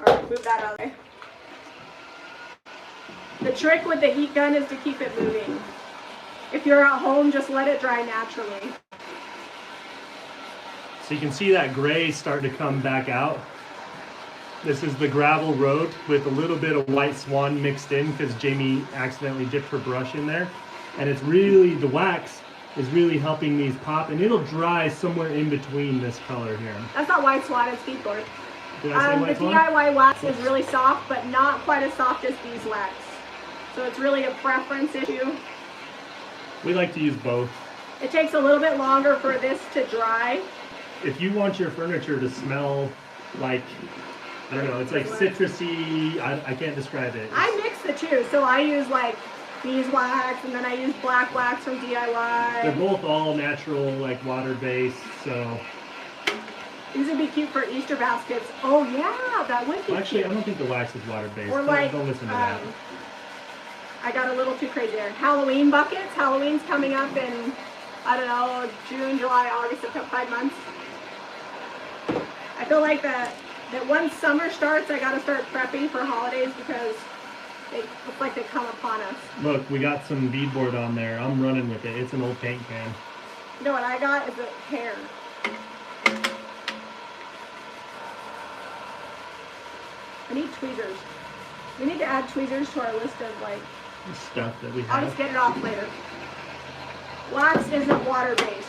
right, move that out of the way. The trick with the heat gun is to keep it moving. If you're at home, just let it dry naturally. So you can see that gray starting to come back out. This is the gravel road with a little bit of white swan mixed in because Jami accidentally dipped her brush in there. And it's really, the wax is really helping these pop, and it'll dry somewhere in between this color here. That's not white swan, it's beadboard. Did I say The white swan? DIY wax is really soft, but not quite as soft as beeswax. So it's really a preference issue. We like to use both. It takes a little bit longer for this to dry. If you want your furniture to smell like, I don't know, it's like citrusy, I can't describe it. I mix the two, so I use like beeswax and then I use black wax from They're DIY. both all natural, like water-based, so. These would be cute for Easter baskets. Oh yeah, that would be Well, actually, I cute. don't think the wax is water-based. Or like, Don't listen to that. I got a little too crazy there. Halloween buckets. Halloween's coming up in, I don't know, June, July, August, September, 5 months. I feel like that once summer starts, I gotta start prepping for holidays because they look like they come upon us. Look, we got some beadboard on there. I'm running with it. It's an old paint can. You know what I got is a hair. I need tweezers. We need to add tweezers to our list of like, Stuff that we I'll just have. get it off later. Wax isn't water-based,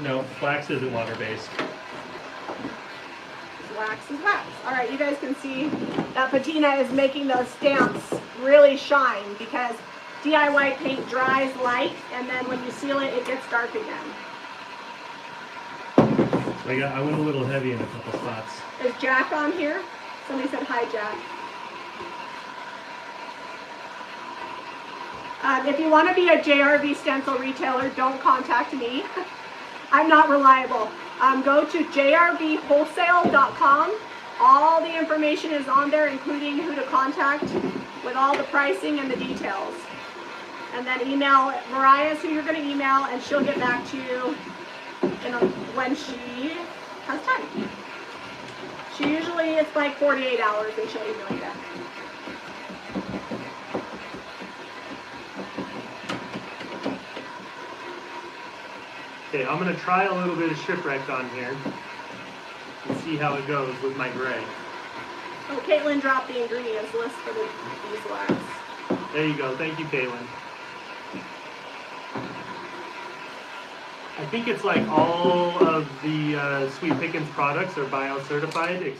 no. No, wax isn't water-based. Wax is wax. All right, you guys can see that patina is making those stamps really shine because DIY paint dries light and then when you seal it, it gets dark again. I went a little heavy in a couple spots. Is Jack on here? Somebody said hi, Jack. If you want to be a JRV stencil retailer, don't contact me. I'm not reliable. Go to jrvwholesale.com. All the information is on there, including who to contact with all the pricing and the details. And then email Mariah's who you're going to email, and she'll get back to you when she has time. She usually, it's like 48 hours, and she'll email you back. Okay, I'm gonna try a little bit of shipwreck on here and see how it goes with my gray. Oh, Caitlin dropped the ingredients list for the beeswax. There you go. Thank you, Caitlin. I think it's like all of the Sweet Pickens products are bio-certified.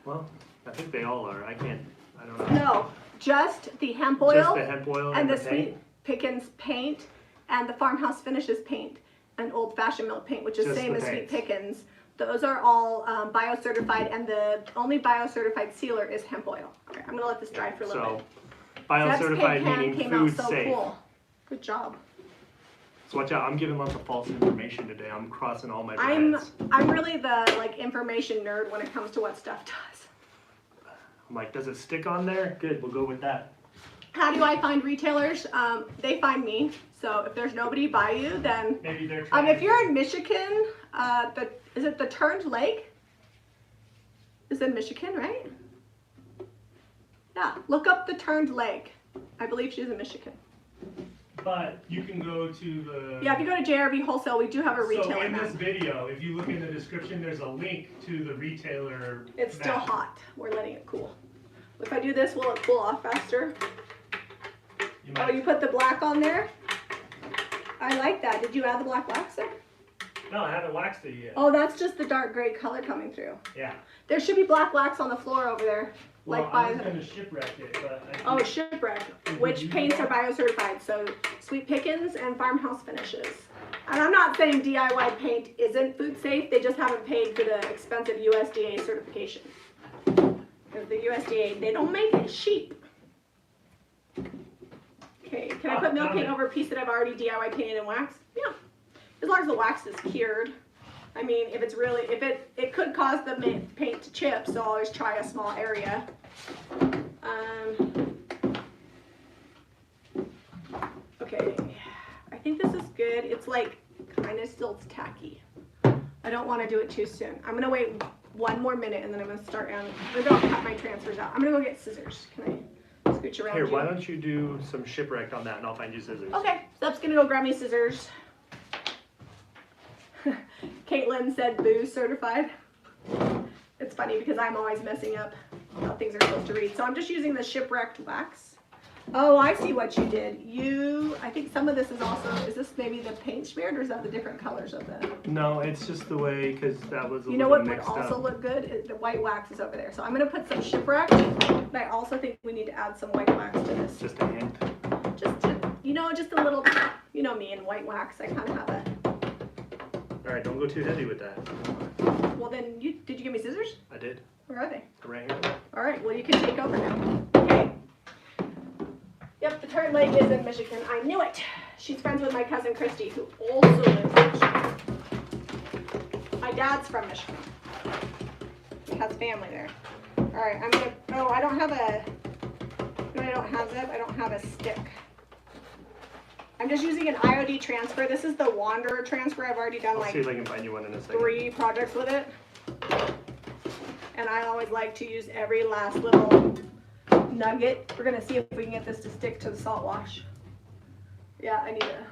Well, I think they all are. I don't know. No, just the hemp oil. Just the hemp oil and the paint? Sweet Pickens paint and the farmhouse finishes paint and old fashioned milk paint, which is Just same the as Sweet paints. Pickens. Those are all bio-certified, and the only bio-certified sealer is hemp oil. Okay, I'm gonna let this dry for a little bit. Bio-certified Zeb's meaning came food out so safe. cool. Good job. So watch out, I'm giving lots of false information today. I'm crossing all my I'm breads. really the like information nerd when it comes to what stuff does. I'm like, does it stick on there? Good, we'll go with that. How do I find retailers? They find me. So if there's nobody by you, then Maybe they're trying. if you're in Michigan, is it the Turned Lake? Is in Michigan, right? Yeah, look up the Turned Lake. I believe she's in Michigan. But you can go to the... Yeah, if you go to JRV Wholesale, we do have a retailer So in map. this video, if you look in the description, there's a link to the retailer It's still map. hot. We're letting it cool. If I do this, will it cool off faster? You Oh, might... you put the black on there? I like that. Did you add the black wax there? No, I haven't waxed it yet. Oh, that's just the dark gray color coming through. Yeah. There should be black wax on the floor over there. Well, Like I by was the... going to shipwreck it, but... Oh, shipwreck. Which paints are bio-certified? So Sweet Pickens and farmhouse finishes. And I'm not saying DIY paint isn't food safe. They just haven't paid for the expensive USDA certification. Because the USDA, they don't make it cheap. Okay, can I put milk paint over a piece that I've already DIY painted and waxed? Yeah. As long as the wax is cured. I mean, if it's really, it could cause the paint to chip, so I'll always try a small area. Okay, I think this is good. It's like kind of still tacky. I don't want to do it too soon. I'm gonna wait one more minute and then I'm gonna start. Maybe I'll cut my transfers out. I'm gonna go get scissors. Can I scooch around? Here, you? why don't you do some shipwreck on that and I'll find you scissors. Okay, Steph's gonna go grab me scissors. Caitlin said boo certified. It's funny because I'm always messing up how things are supposed to read. So I'm just using the shipwrecked wax. Oh, I see what you did. I think some of this is also, is this maybe the paint smeared or is that the different colors of the? No, it's just the way, because that was a You know little what would mixed also up. look good? The white wax is over there. So I'm gonna put some shipwreck, but I also think we need to add some white wax to this. Just a hint. Just a little, you know me and white wax, I kind of have a, Alright, don't go too heavy with that. well then, did you give me scissors? I did. Where are they? Right here. All right, well, you can take over now. Okay. Yep, the Turned Lake is in Michigan. I knew it. She's friends with my cousin Christy, who also lives in Michigan. My dad's from Michigan. He has family there. All right, I'm gonna, oh, I don't have a, no, I don't have Zeb. I don't have a stick. I'm just using an IOD transfer. This is the Wanderer transfer. I've already done I'll like see if I can find you one in a second. 3 projects with it. And I always like to use every last little nugget. We're gonna see if we can get this to stick to the salt wash. Yeah, I need a.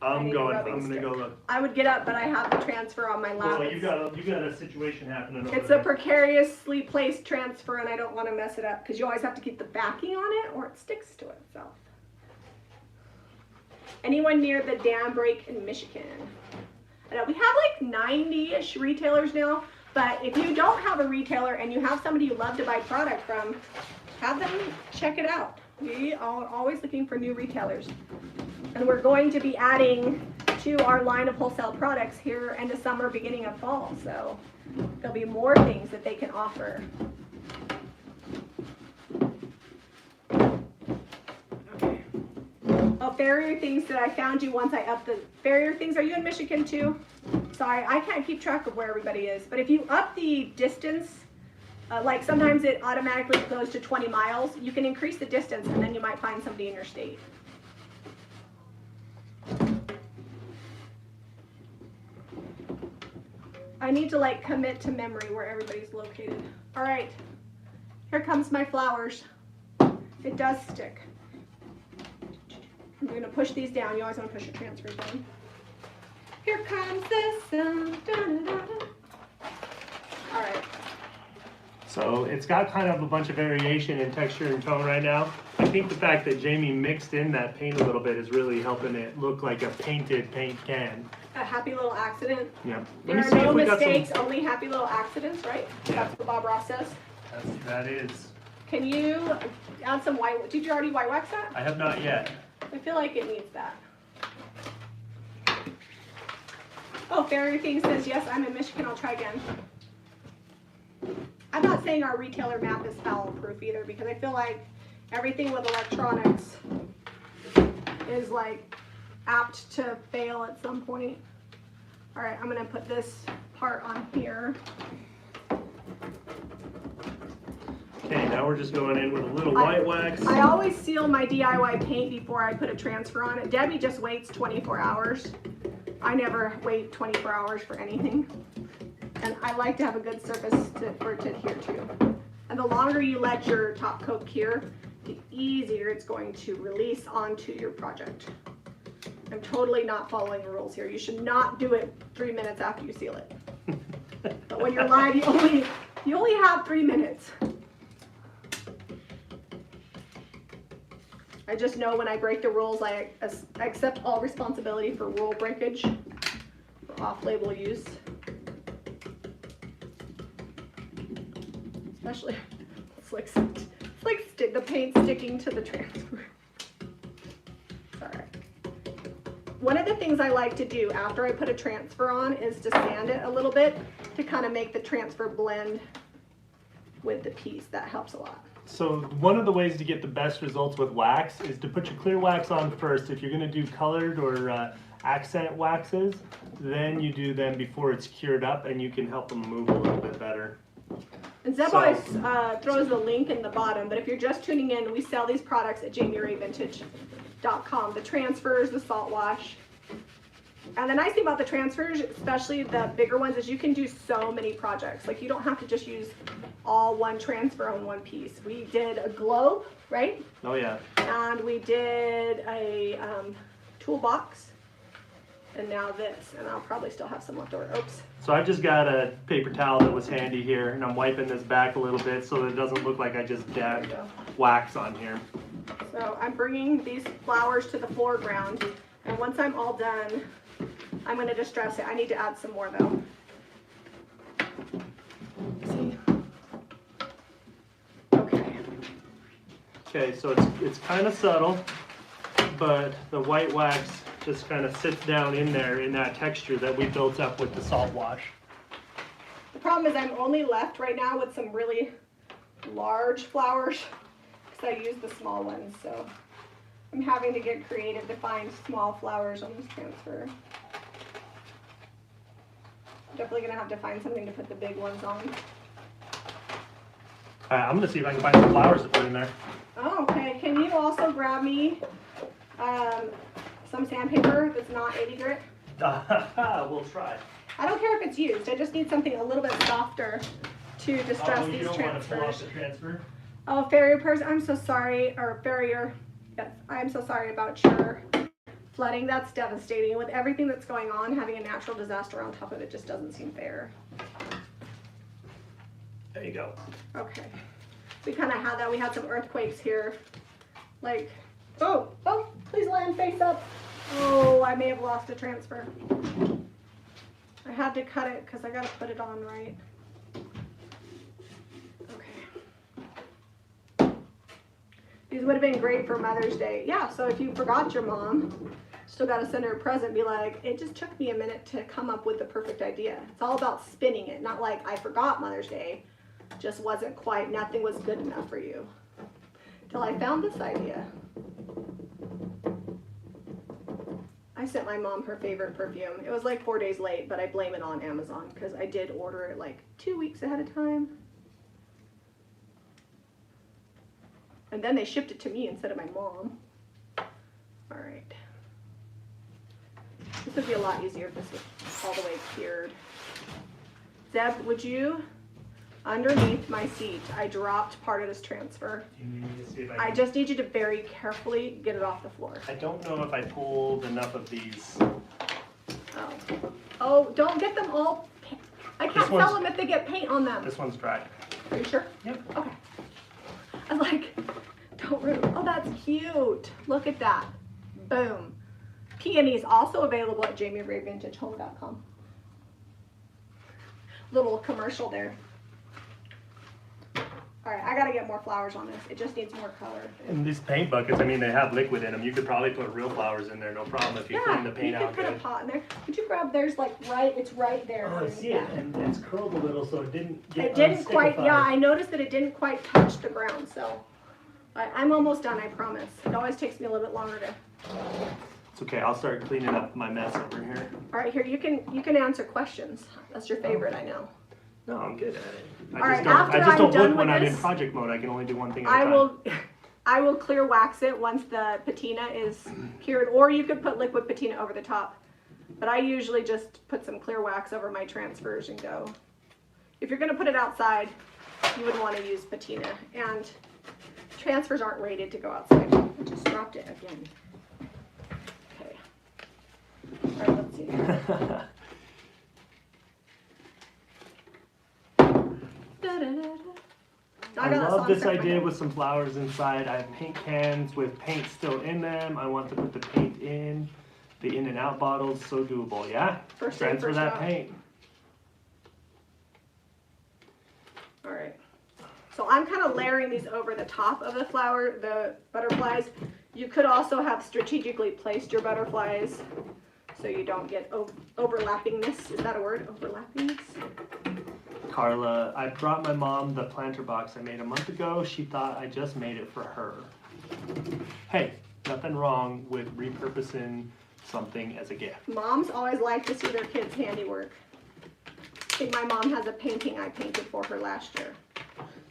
I'm going. rubbing I'm gonna stick. go look. I would get up, but I have the transfer on my lap. Well, you got a situation happening over It's there. a precariously placed transfer, and I don't want to mess it up because you always have to keep the backing on it, or it sticks to itself. Anyone near the dam break in Michigan? I know we have like 90-ish retailers now. But if you don't have a retailer and you have somebody you love to buy product from, have them check it out. We are always looking for new retailers. And we're going to be adding to our line of wholesale products here end of summer, beginning of fall. So there'll be more things that they can offer. Okay. Oh, Farrier Things that I found you once I upped the Farrier Things. Are you in Michigan too? Sorry, I can't keep track of where everybody is. But if you up the distance, like sometimes it automatically goes to 20 miles, you can increase the distance and then you might find somebody in your state. I need to like commit to memory where everybody's located. All right, here comes my flowers. It does stick. I'm gonna push these down. You always wanna push your transfers down. Here comes the sun. Da-da-da-da. All right. So it's got kind of a bunch of variation in texture and tone right now. I think the fact that Jamie mixed in that paint a little bit is really helping it look like a painted paint can. A happy little accident. Yeah. There are no mistakes, only happy little accidents, right? Yeah. That's what Bob Ross says. That is. Can you add some white? Did you already white wax that? I have not yet. I feel like it needs that. Oh, Fairy Thing says, yes, I'm in Michigan, I'll try again. I'm not saying our retailer map is foul proof either, because I feel like everything with electronics is like apt to fail at some point. All right, I'm gonna put this part on here. Okay, now we're just going in with a little white wax. I always seal my DIY paint before I put a transfer on it. Debbie just waits 24 hours. I never wait 24 hours for anything. And I like to have a good surface for it to adhere to. And the longer you let your top coat cure, the easier it's going to release onto your project. I'm totally not following the rules here. You should not do it 3 minutes after you seal it. But when you're live, you only have 3 minutes. I just know when I break the rules, I accept all responsibility for rule breakage, for off-label use. Especially, it's like the paint sticking to the transfer. Alright. One of the things I like to do after I put a transfer on is to sand it a little bit to kind of make the transfer blend with the piece. That helps a lot. So one of the ways to get the best results with wax is to put your clear wax on first. If you're going to do colored or accent waxes, then you do them before it's cured up, and you can help them move a little bit better. And Zeb always throws the link in the bottom, but if you're just tuning in, we sell these products at JamiRayVintage.com. The transfers, the salt wash. And the nice thing about the transfers, especially the bigger ones, is you can do so many projects. Like, you don't have to just use all one transfer on one piece. We did a globe, right? Oh yeah. And we did a toolbox. And now this, and I'll probably still have some left over. Oops. So I just got a paper towel that was handy here, and I'm wiping this back a little bit so that it doesn't look like I just dabbed wax on here. So I'm bringing these flowers to the foreground, and once I'm all done, I'm going to distress it. I need to add some more though. See? Okay. Okay, so it's kind of subtle, but the white wax just kind of sits down in there in that texture that we built up with the salt wash. The problem is I'm only left right now with some really large flowers because I used the small ones, so I'm having to get creative to find small flowers on this transfer. Definitely gonna have to find something to put the big ones on. I'm gonna see if I can find some flowers to put in there. Oh, okay. Can you also grab me some sandpaper that's not 80 grit? We'll try. I don't care if it's used. I just need something a little bit softer to distress these you don't want to pull off transfers. the transfer? Oh, farrier person, I'm so sorry. Or farrier, yes, I'm so sorry about your flooding. That's devastating. With everything that's going on, having a natural disaster on top of it just doesn't seem fair. There you go. Okay. We kind of had that. We had some earthquakes here. Like, oh, please land face up. Oh, I may have lost a transfer. I had to cut it because I got to put it on right. Okay. These would have been great for Mother's Day. Yeah, so if you forgot your mom, still got to send her a present, be like, it just took me a minute to come up with the perfect idea. It's all about spinning it, not like I forgot Mother's Day. Just wasn't quite, nothing was good enough for you. Till I found this idea. I sent my mom her favorite perfume. It was like 4 days late, but I blame it on Amazon because I did order it like 2 weeks ahead of time. And then they shipped it to me instead of my mom. All right. This would be a lot easier if this was all the way cured. Zeb, would you, underneath my seat, I dropped part of this transfer. You need me to see if I just need you to very carefully get it off the floor. I don't know if I pulled enough of these Oh, don't get them all. I can't sell them if they get paint on them. This one's dry. Are you sure? Yep. Okay. I was like, don't ruin. Oh, that's cute. Look at that. Boom. Peonies also available at JamiRayVintageHome.com. Little commercial there. All right, I gotta get more flowers on this. It just needs more color. And these paint buckets, I mean, they have liquid in them. You could probably put real flowers in there, no problem, if you clean the paint out you could put a pot in there. Would you grab theirs like it's right there. Oh, I see it, and it's curled a little, so it didn't get It didn't quite, yeah, I noticed that it didn't quite touch the ground, so. I'm almost done, I promise. It always takes me a little bit longer to. It's okay, I'll start cleaning up my mess over here. All right, here, you can answer questions. That's your favorite, I know. No, I'm good at it. All I just don't look when I'm in this, project mode. I can only do one thing at a time. I will clear wax it once the patina is cured, or you could put liquid patina over the top. But I usually just put some clear wax over my transfers and go. If you're gonna put it outside, you would want to use patina. And transfers aren't rated to go outside. I just dropped it again. Okay. All right, let's see. I love this idea with some flowers inside. I have paint cans with paint still in them. I want to put the paint in. The in and out bottles, so doable, yeah? First transfer that out. paint. All right. So I'm kind of layering these over the top of the butterflies. You could also have strategically placed your butterflies so you don't get overlappingness. Is that a word? Overlappingness? Carla, I brought my mom the planter box I made a month ago. She thought I just made it for her. Hey, nothing wrong with repurposing something as a gift. Moms always like to see their kids' handiwork. I think my mom has a painting I painted for her last year.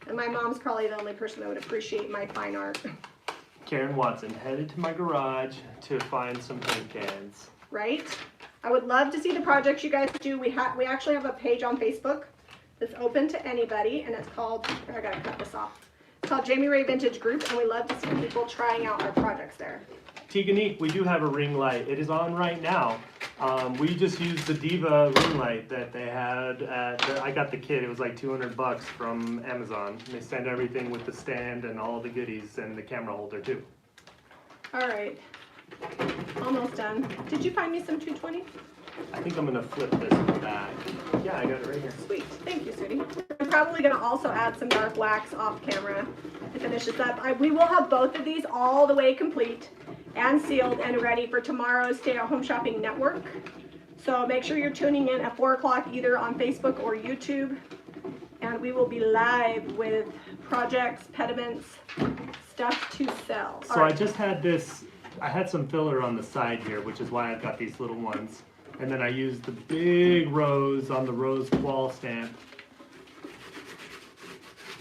And my mom's probably the only person that would appreciate my fine art. Karen Watson, headed to my garage to find some paint cans. Right? I would love to see the projects you guys do. We actually have a page on Facebook that's open to anybody, and it's called, I gotta cut this off. It's called Jami Ray Vintage Group, and we love to see people trying out our projects there. Teaganique, we do have a ring light. It is on right now. We just used the Diva ring light that they had I got the kit. It was like $200 from Amazon. They sent everything with the stand and all the goodies and the camera holder too. All right, almost done. Did you find me some 220? I think I'm gonna flip this back. Yeah, I got it right here. Sweet, thank you, sweetie. I'm probably gonna also add some dark wax off camera to finish this up. We will have both of these all the way complete and sealed and ready for tomorrow's Stay at Home Shopping Network. So make sure you're tuning in at 4 o'clock either on Facebook or YouTube. And we will be live with projects, pediments, stuff to sell. So I just had this, I had some filler on the side here, which is why I've got these little ones. And then I used the big rose on the rose wall stamp.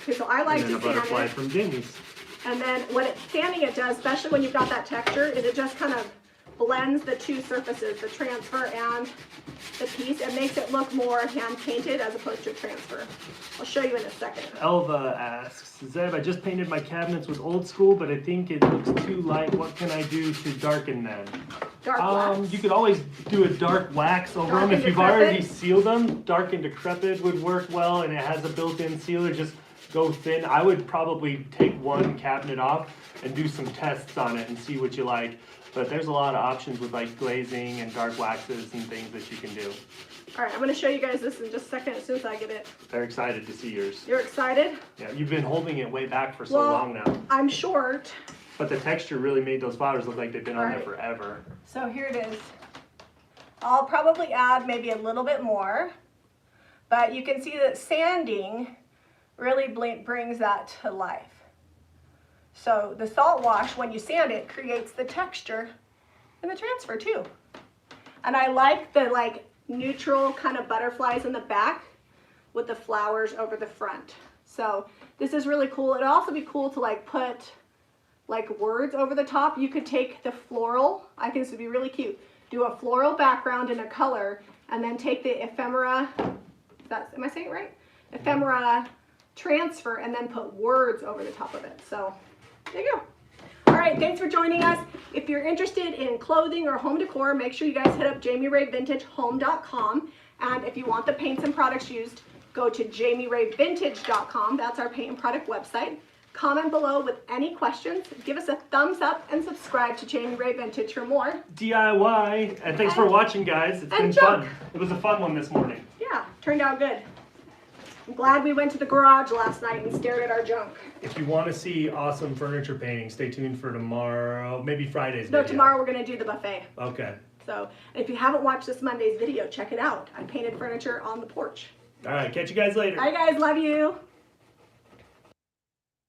Okay, so I like and then to a butterfly sand it. from Jami's. And then what sanding it does, especially when you've got that texture, is it just kind of blends the two surfaces, the transfer and the piece. It makes it look more hand painted as opposed to a transfer. I'll show you in a second. Elva asks, Zeb, I just painted my cabinets with old school, but I think it looks too light. What can I do to darken them? Dark wax. You could always do a dark wax over Dark them. and If you've decrepit. already sealed them, dark and decrepit would work well, and it has a built-in sealer. Just go thin. I would probably take one cabinet off and do some tests on it and see what you like. But there's a lot of options with like glazing and dark waxes and things that you can do. All right, I'm going to show you guys this in just a second as soon as I get it. They're excited to see yours. You're excited? Yeah, you've been holding it way back for so long now. I'm short. But the texture really made those flowers look like they've been on there Right. forever. So here it is. I'll probably add maybe a little bit more, but you can see that sanding really brings that to life. So the salt wash, when you sand it, creates the texture in the transfer too. And I like the neutral kind of butterflies in the back with the flowers over the front. So this is really cool. It'd also be cool to put words over the top. You could take the floral, I think this would be really cute, do a floral background in a color, and then take the ephemera, am I saying it right? Ephemera transfer, and then put words over the top of it. So there you go. All right, thanks for joining us. If you're interested in clothing or home decor, make sure you guys hit up JamiRayVintageHome.com. And if you want the paints and products used, go to JamiRayVintage.com. That's our paint and product website. Comment below with any questions. Give us a thumbs up and subscribe to Jami Ray Vintage for more DIY. And thanks for watching, guys. It's been junk. fun. It was a fun one this morning. Yeah, turned out good. I'm glad we went to the garage last night and stared at our junk. If you want to see awesome furniture painting, stay tuned for tomorrow, maybe Friday's No, video. tomorrow we're going to do the buffet. Okay. So if you haven't watched this Monday's video, check it out. I painted furniture on the porch. All right, catch you guys later. Bye guys, love you.